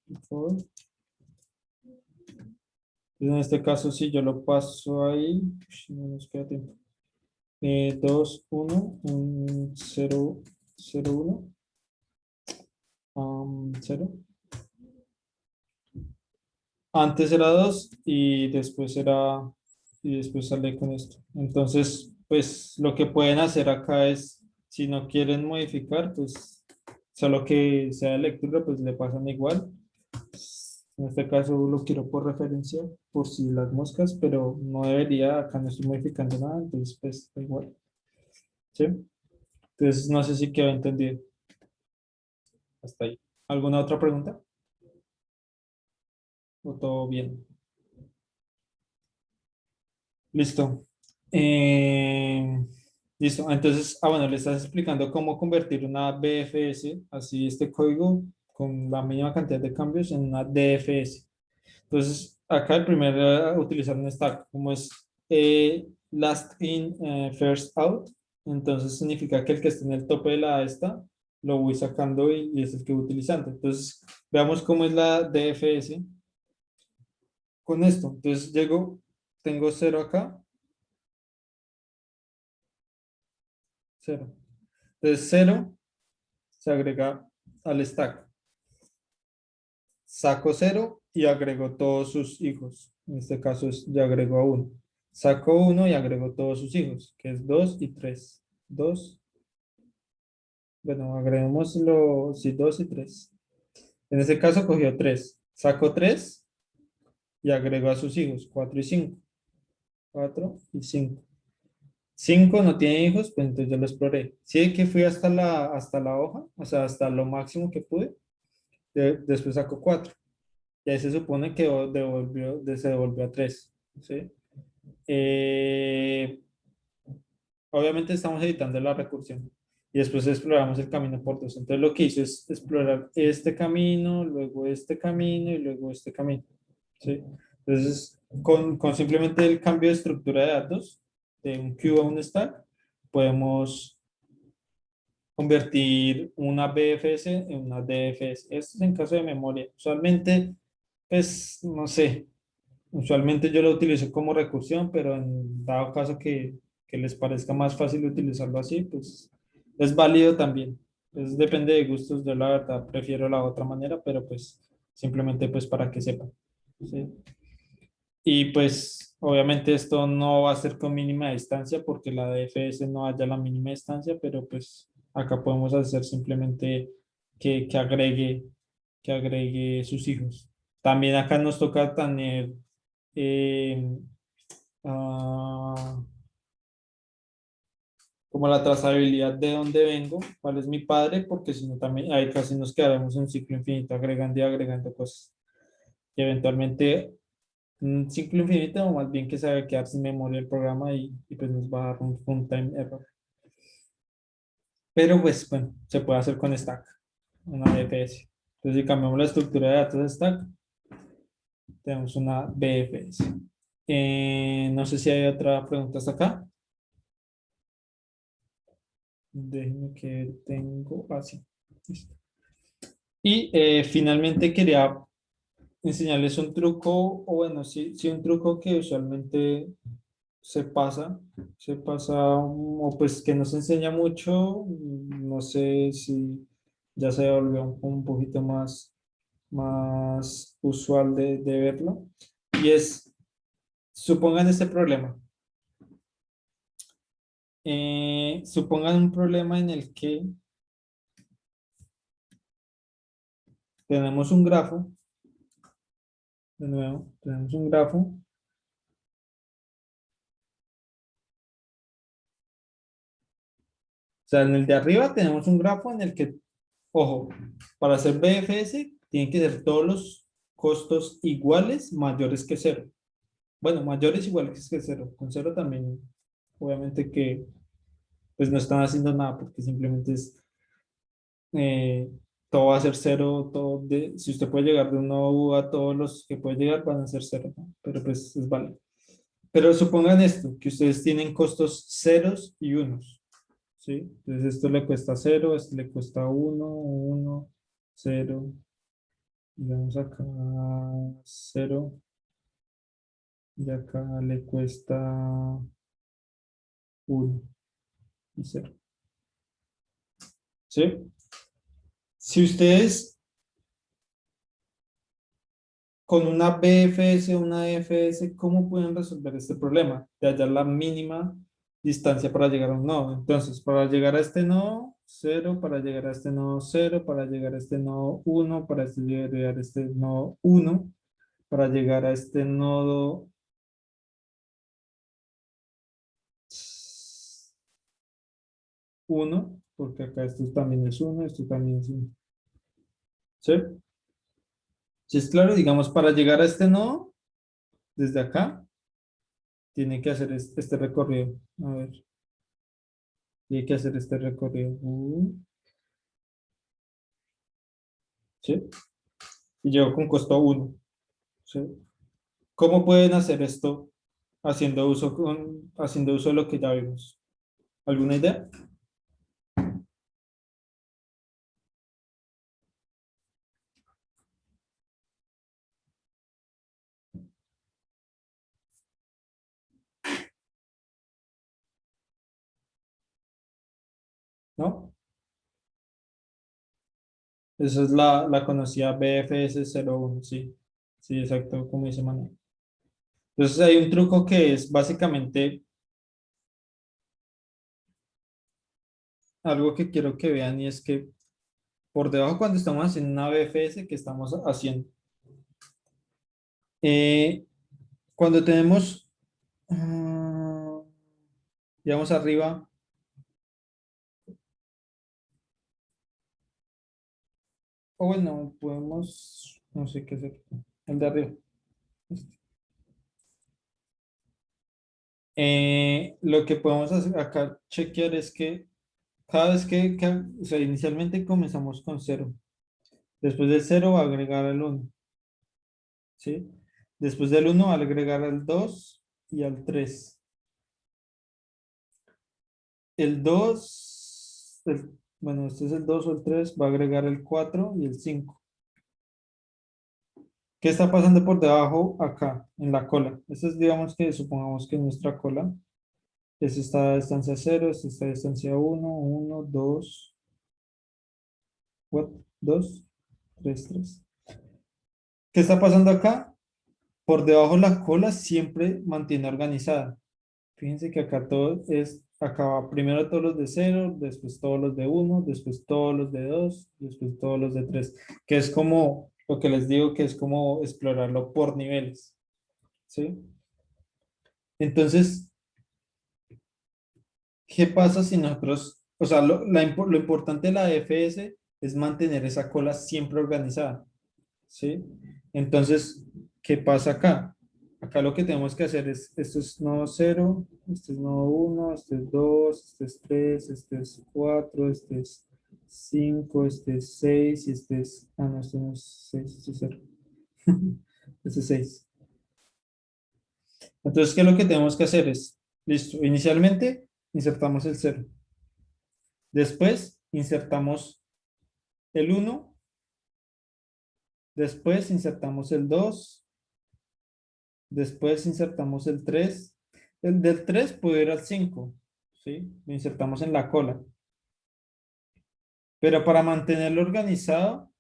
Before. En este caso, si yo lo paso ahí, no nos queda tiempo. 2, 1, 0, 0, 1, 0. Antes era 2 y después sale con esto. Entonces, pues lo que pueden hacer acá es, si no quieren modificar, pues solo que sea de lectura, pues le pasan igual. En este caso lo quiero por referencia, por si las moscas, pero no debería, acá no estoy modificando nada, entonces pues da igual. ¿Sí? Entonces no sé si quedó entendido. Hasta ahí. ¿Alguna otra pregunta? ¿O todo bien? Listo. Listo. Entonces, bueno, le estás explicando cómo convertir una BFS, así este código con la mínima cantidad de cambios en una DFS. Entonces, acá el primero era utilizar un stack, como es last in, first out. Entonces significa que el que esté en el tope de la esta, lo voy sacando y es el que voy utilizando. Entonces, veamos cómo es la DFS con esto. Entonces, tengo 0 acá, 0. Entonces, 0 se agrega al stack. Saco 0 y agrego todos sus hijos. En este caso ya agrego a 1. Saco 1 y agrego todos sus hijos, que es 2 y 3. 2. Bueno, agreguemos sí, 2 y 3. En este caso cogió 3. Saco 3 y agrego a sus hijos, 4 y 5. 4 y 5. 5 no tiene hijos, pues entonces yo lo exploré. Sí que fui hasta la hoja, o sea, hasta lo máximo que pude. Después saco 4. Y ahí se supone que se devolvió a 3. ¿Sí? Eh, Obviamente estamos editando la recursión. Y después exploramos el camino por 2. Entonces lo que hizo es explorar este camino, luego este camino y luego este camino. ¿Sí? Entonces, con simplemente el cambio de estructura de datos, de un queue a un stack, podemos convertir una BFS en una DFS. Esto es en caso de memoria. Usualmente, pues, no sé, usualmente yo lo utilizo como recursión, pero en dado caso que les parezca más fácil utilizarlo así, pues es válido también. Pues depende de gustos, yo la verdad prefiero la otra manera, pero pues simplemente pues para que sepan. ¿Sí? Y pues obviamente esto no va a ser con mínima distancia porque la DFS no haya la mínima distancia, pero pues acá podemos hacer simplemente que agregue sus hijos. También acá nos toca tener eh, ah, como la trazabilidad de dónde vengo, cuál es mi padre, porque si no también ahí casi nos quedaremos en un ciclo infinito agregando y agregando cosas. Y eventualmente un ciclo infinito o más bien que se va a quedar sin memoria el programa y pues nos va a dar un runtime error. Pero pues bueno, se puede hacer con stack, una DFS. Entonces si cambiamos la estructura de datos de stack, tenemos una BFS. No sé si hay otra pregunta hasta acá. Déjenme que tengo así. Listo. Y finalmente quería enseñarles un truco, o bueno, sí, un truco que usualmente se pasa, o pues que no se enseña mucho, no sé si ya se volvió un poquito más usual de verlo, y es, supongan este problema. Supongan un problema en el que tenemos un grafo, de nuevo, tenemos un grafo. O sea, en el de arriba tenemos un grafo en el que, ojo, para hacer BFS tienen que ser todos los costos iguales mayores que 0. Bueno, mayor es igual que 0. Con 0 también, obviamente que pues no están haciendo nada porque simplemente es, eh, todo va a ser 0, si usted puede llegar de un nodo U a todos los que puede llegar van a ser 0, ¿no? Pero pues es válido. Pero supongan esto, que ustedes tienen costos ceros y unos, ¿sí? Entonces esto le cuesta 0, esto le cuesta 1, 1, 0, digamos acá 0, y acá le cuesta 1 y 0, ¿sí? Si ustedes con una BFS o una EFS, ¿cómo pueden resolver este problema? De hallar la mínima distancia para llegar a un nodo. Entonces, para llegar a este nodo, 0, para llegar a este nodo, 0, para llegar a este nodo, 1, para llegar a este nodo, 1, para llegar a este nodo, 1, porque acá esto también es 1, esto también es 1. ¿Sí? Si es claro, digamos, para llegar a este nodo, desde acá, tiene que hacer este recorrido. A ver. Y hay que hacer este recorrido. ¿Sí? Y llegó con costo 1. ¿Sí? ¿Cómo pueden hacer esto haciendo uso de lo que ya vimos? ¿Alguna idea? ¿No? Esa es la conocida BFS 01, sí. Sí, exacto, como dice Manuel. Entonces hay un truco que es básicamente algo que quiero que vean y es que por debajo cuando estamos haciendo una BFS, ¿qué estamos haciendo? Eh, cuando tenemos, digamos arriba, o bueno, podemos, no sé qué hacer, el de arriba. Este. Lo que podemos hacer acá, chequear es que cada vez o sea, inicialmente comenzamos con 0. Después del 0 va a agregar el 1, ¿sí? Después del 1 va a agregar al 2 y al 3. El 2, bueno, este es el 2 o el 3, va a agregar el 4 y el 5. ¿Qué está pasando por debajo acá, en la cola? Esto es, digamos que supongamos que nuestra cola es esta distancia 0, es esta distancia 1, 1, 2, 2, 3, 3. ¿Qué está pasando acá? Por debajo la cola siempre mantiene organizada. Fíjense que acá todo es, acá va primero todos los de 0, después todos los de 1, después todos los de 2, después todos los de 3, que es como lo que les digo que es como explorarlo por niveles, ¿sí? Entonces, ¿qué pasa si nosotros, o sea, lo importante de la DFS es mantener esa cola siempre organizada, ¿sí? Entonces, ¿qué pasa acá? Acá lo que tenemos que hacer es, esto es nodo 0, este es nodo 1, este es 2, este es 3, este es 4, este es 5, este es 6 y este es, no, este no es 6, este es 0. Este es 6. Entonces, ¿qué es lo que tenemos que hacer? Es, listo, inicialmente insertamos el 0. Después insertamos el 1. Después insertamos el 2. Después insertamos el 3. El del 3 puede ir al 5. ¿Sí? Lo insertamos en la cola. Pero para mantenerlo organizado,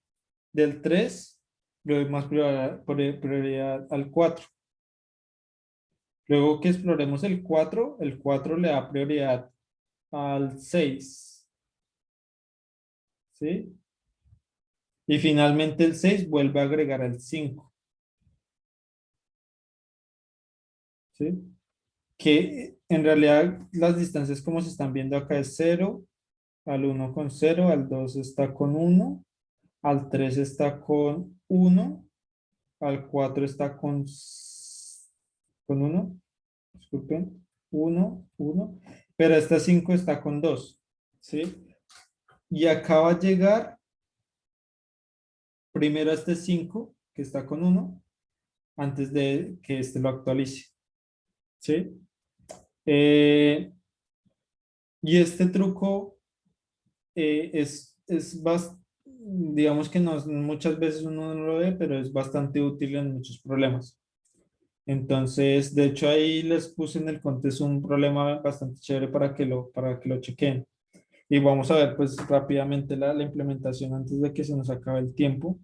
del 3 le doy más prioridad al 4. Luego que exploremos el 4 le da prioridad al 6. ¿Sí? Y finalmente el 6 vuelve a agregar al 5. ¿Sí? Que en realidad las distancias como se están viendo acá es 0, al 1 con 0, al 2 está con 1, al 3 está con 1, al 4 está con con 1, disculpen, 1, 1, pero esta 5 está con 2, ¿sí? Y acá va a llegar primero a este 5, que está con 1, antes de que este lo actualice, ¿sí? Y este truco digamos que muchas veces uno no lo ve, pero es bastante útil en muchos problemas. Entonces, de hecho, ahí les puse en el contexto un problema bastante chévere para que lo chequen. Y vamos a ver pues rápidamente la implementación antes de que se nos acabe el tiempo.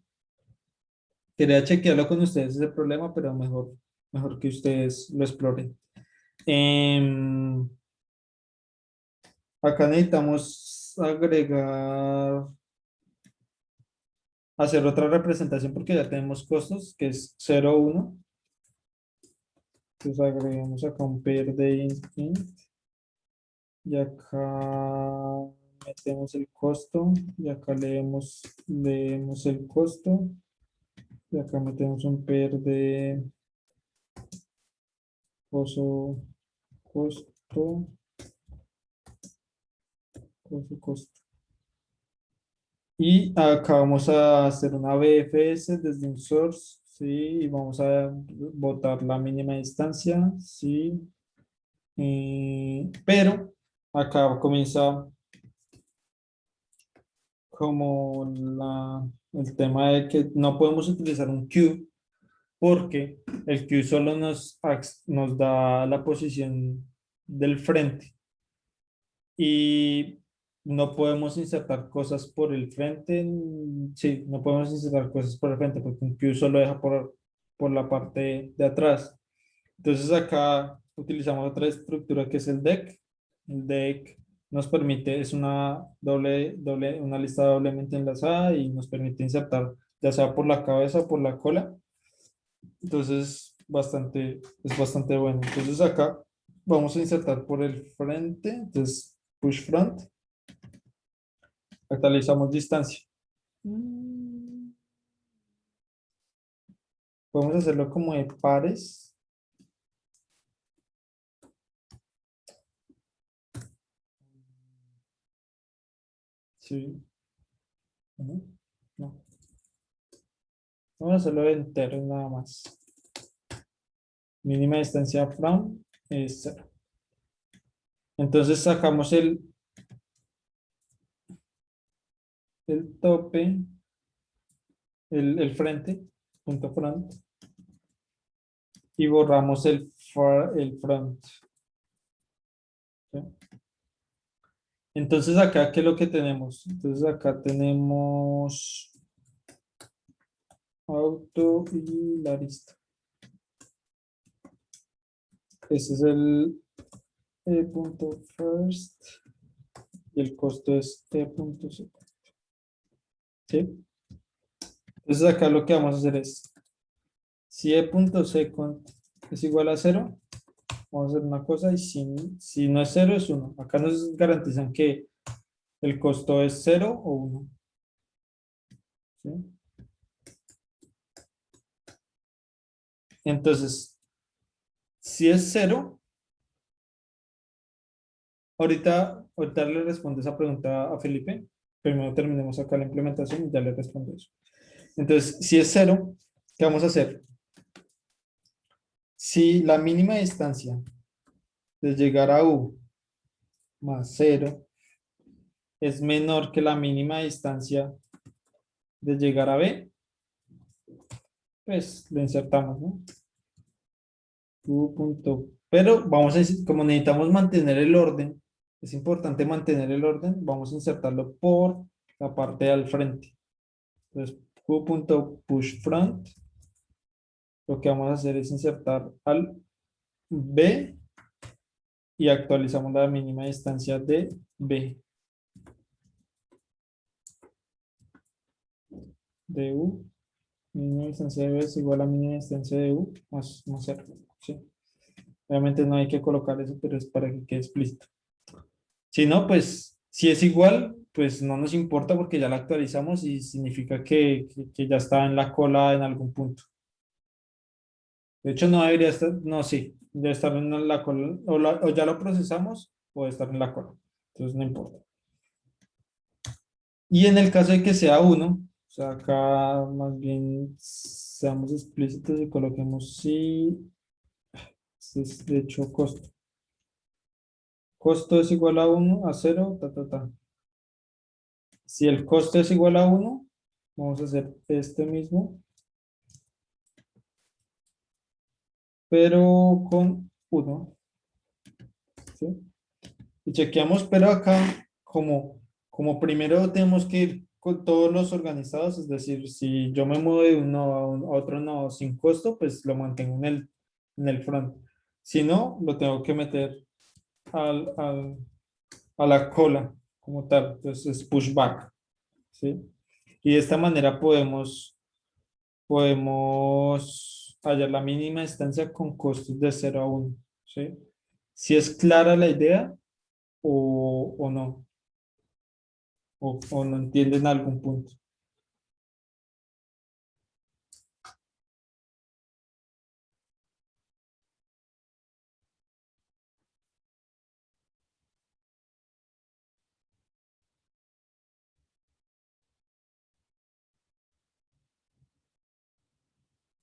Quería chequearlo con ustedes ese problema, pero mejor que ustedes lo exploren. Em, Acá necesitamos hacer otra representación porque ya tenemos costos, que es 0, 1. Entonces agregamos acá un pair de int. Y acá metemos el costo. Y acá leemos el costo. Y acá metemos un pair de costo, costo. Y acá vamos a hacer una BFS desde un source, ¿sí? Y vamos a botar la mínima distancia, ¿sí? Pero acá comienza como el tema de que no podemos utilizar un queue porque el queue solo nos da la posición del frente y no podemos insertar cosas por el frente. Sí, no podemos insertar cosas por el frente porque un queue solo deja por la parte de atrás. Entonces acá utilizamos otra estructura que es el deck. El deck nos permite, es una lista doblemente enlazada y nos permite insertar ya sea por la cabeza o por la cola. Entonces es bastante bueno. Entonces acá vamos a insertar por el frente. Entonces push front. Actualizamos distancia. Podemos hacerlo como de pares. Sí. No. Vamos a hacerlo de entero nada más. Mínima distancia from es 0. Entonces sacamos el tope, el frente, punto front, y borramos el front. ¿Sí? Entonces acá, ¿qué es lo que tenemos? Entonces acá tenemos auto y la lista. Ese es el punto first y el costo es punto second. ¿Sí? Entonces acá lo que vamos a hacer es, si punto second es igual a 0, vamos a hacer una cosa y si no es 0 es 1. Acá nos garantizan que el costo es 0 o 1. ¿Sí? Entonces, si es 0, ahorita le respondo esa pregunta a Felipe. Primero terminemos acá la implementación y ya le respondo eso. Entonces, si es 0, ¿qué vamos a hacer? Si la mínima distancia de llegar a U más 0 es menor que la mínima distancia de llegar a B, pues lo insertamos, ¿no? Pero vamos a decir, como necesitamos mantener el orden, es importante mantener el orden, vamos a insertarlo por la parte de al frente. Entonces, q.pushFront, lo que vamos a hacer es insertar al B y actualizamos la mínima distancia de B. De U, mínima distancia de B es igual a mínima distancia de U más 0. ¿Sí? Obviamente no hay que colocar eso, pero es para que quede explícito. Si no, pues si es igual, pues no nos importa porque ya la actualizamos y significa que ya está en la cola en algún punto. De hecho, no debería estar, no, sí, debe estar en la cola, o ya lo procesamos, o debe estar en la cola. Entonces, no importa. Y en el caso de que sea uno, o sea, acá más bien seamos explícitos y coloquemos si, este es de hecho costo. Costo es igual a 1, a 0, ta, ta, ta. Si el costo es igual a 1, vamos a hacer este mismo, pero con 1. ¿Sí? Y chequeamos, pero acá, como primero tenemos que ir con todos los organizados, es decir, si yo me muevo de uno a otro nodo sin costo, pues lo mantengo en el front. Si no, lo tengo que meter a la cola como tal, entonces es pushback, ¿sí? Y de esta manera podemos hallar la mínima distancia con costos de 0 a 1, ¿sí? Si es clara la idea o no, o no entienden algún punto.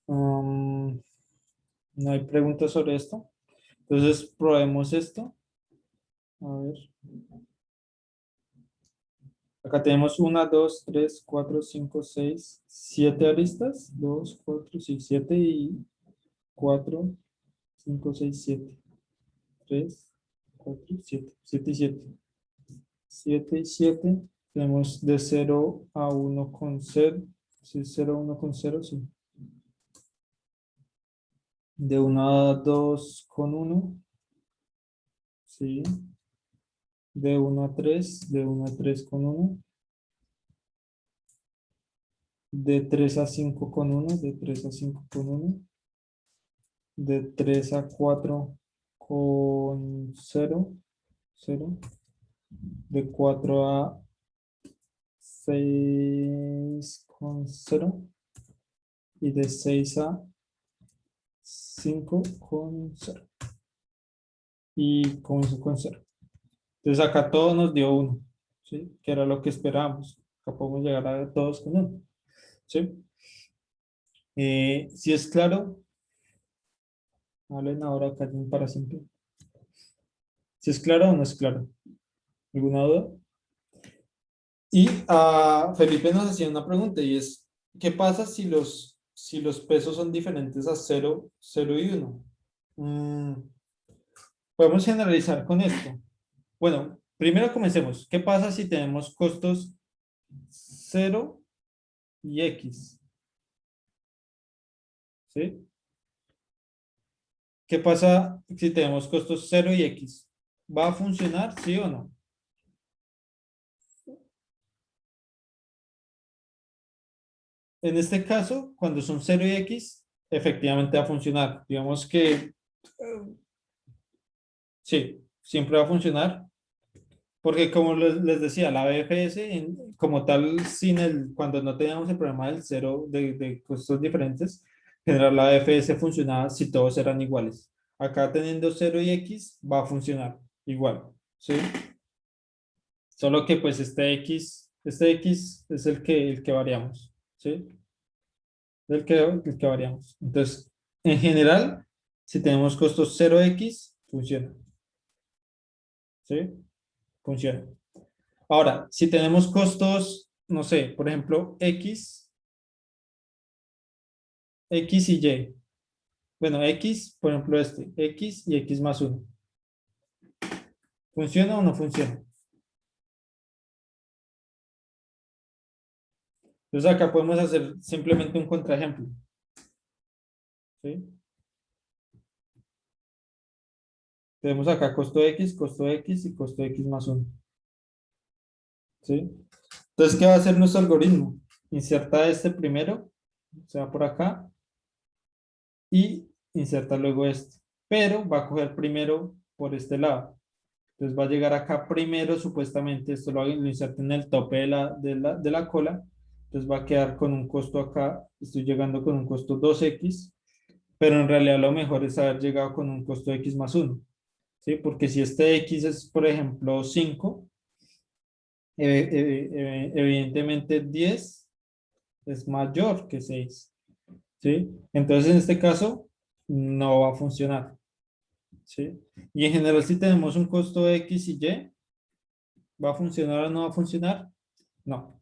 Um, no hay preguntas sobre esto. Entonces, probemos esto. A ver. Acá tenemos 1, 2, 3, 4, 5, 6, 7 aristas. 2, 4, 6, 7 y 4, 5, 6, 7. 3, 4, 7. 7 y 7. 7 y 7. Tenemos de 0 a 1 con 0. Sí, 0 a 1 con 0, sí. De 1 a 2 con 1. Sí. De 1 a 3. De 1 a 3 con 1. De 3 a 5 con 1. De 3 a 5 con 1. De 3 a 4 con 0. 0. De 4 a 6 con 0. Y de 6 a 5 con 0. Y comenzó con 0. Entonces acá todo nos dio 1, ¿sí? Que era lo que esperábamos. Acá podemos llegar a todos con 1, ¿sí? Si es claro, hablen ahora, callen para siempre. Si es claro o no es claro. ¿Alguna duda? Y Felipe nos hacía una pregunta y es, ¿qué pasa si los pesos son diferentes a 0, 0 y 1? Podemos generalizar con esto. Bueno, primero comencemos. ¿Qué pasa si tenemos costos 0 y X? ¿Sí? ¿Qué pasa si tenemos costos 0 y X? ¿Va a funcionar, sí o no? En este caso, cuando son 0 y X, efectivamente va a funcionar. Digamos que sí, siempre va a funcionar. Porque como les decía, la BFS, como tal, cuando no teníamos el problema del cero de costos diferentes, en general la BFS funcionaba si todos eran iguales. Acá teniendo 0 y X, va a funcionar igual, ¿sí? Solo que pues este X es el que variamos, ¿sí? El que variamos. Entonces, en general, si tenemos costos 0x, funciona, ¿sí? Funciona. Ahora, si tenemos costos, no sé, por ejemplo, X y Y. Bueno, X, por ejemplo, X y X más 1. ¿Funciona o no funciona? Entonces acá podemos hacer simplemente un contraejemplo, ¿sí? Tenemos acá costo X y costo X más 1, ¿sí? Entonces, ¿qué va a hacer nuestro algoritmo? Inserta este primero, se va por acá, y inserta luego este. Pero va a coger primero por este lado. Entonces va a llegar acá primero, supuestamente, esto lo inserta en el tope de la cola. Entonces va a quedar con un costo acá, estoy llegando con un costo 2x, pero en realidad lo mejor es haber llegado con un costo de x más 1, ¿sí? Porque si este x es, por ejemplo, 5, evidentemente 10 es mayor que 6, ¿sí? Entonces, en este caso, no va a funcionar, ¿sí? Y en general, si tenemos un costo de x y y, ¿va a funcionar o no va a funcionar? No.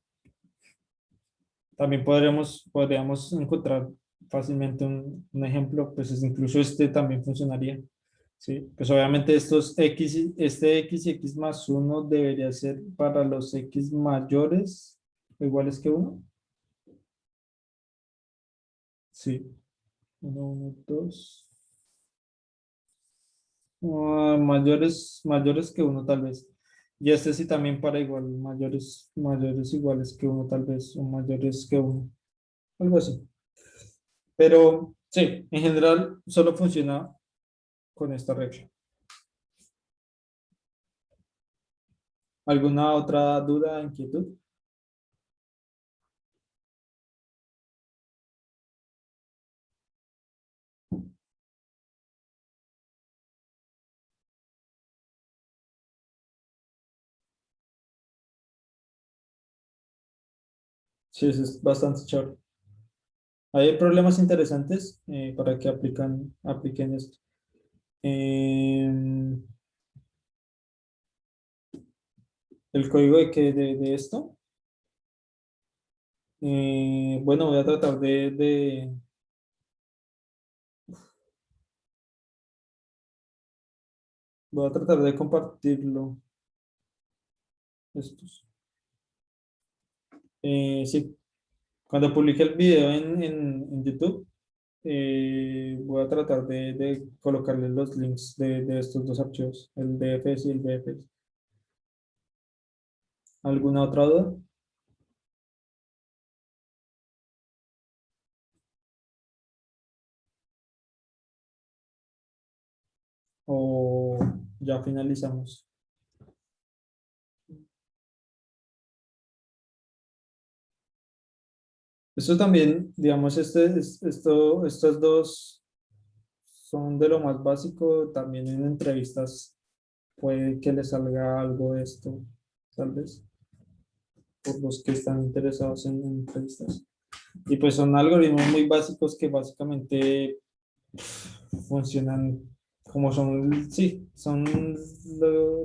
También podríamos encontrar fácilmente un ejemplo, pues incluso este también funcionaría, ¿sí? Pues obviamente estos x, este x y x más 1 debería ser para los x mayores o iguales que 1. Sí. 1, 2. Mayores que 1 tal vez. Y este sí también para igual, mayores iguales que 1 tal vez, o mayores que 1, algo así. Pero sí, en general solo funciona con esta regla. ¿Alguna otra duda, inquietud? Sí, eso es bastante chévere. Hay problemas interesantes para que apliquen esto. El código de esto. Bueno, voy a tratar voy a tratar de compartirlo. Estos. Sí, cuando publique el video en YouTube, voy a tratar de colocarle los links de estos dos archivos, el DFS y el BFS. ¿Alguna otra duda? ¿O ya finalizamos? Esto también, digamos, estos dos son de lo más básico. También en entrevistas puede que les salga algo de esto, tal vez, por los que están interesados en entrevistas. Y pues son algoritmos muy básicos que básicamente funcionan como son, sí, son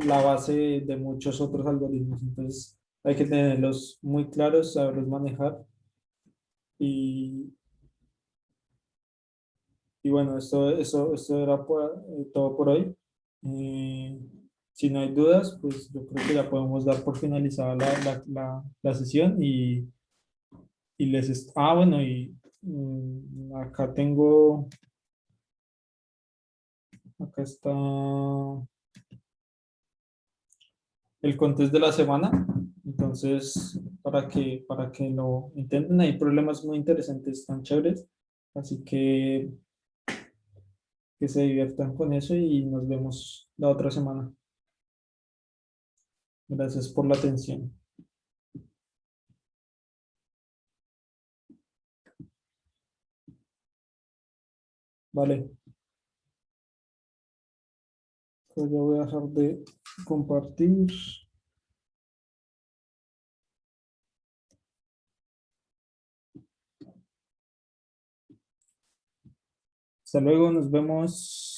la base de muchos otros algoritmos. Entonces hay que tenerlos muy claros, saberlos manejar. Y, y bueno, esto era todo por hoy. Eh, si no hay dudas, pues yo creo que ya podemos dar por finalizada la sesión y bueno, acá acá está el contest de la semana. Entonces, para que lo intenten, hay problemas muy interesantes, tan chéveres. Así que se diviertan con eso y nos vemos la otra semana. Gracias por la atención. Vale, pues ya voy a dejar de compartir. Hasta luego, nos vemos.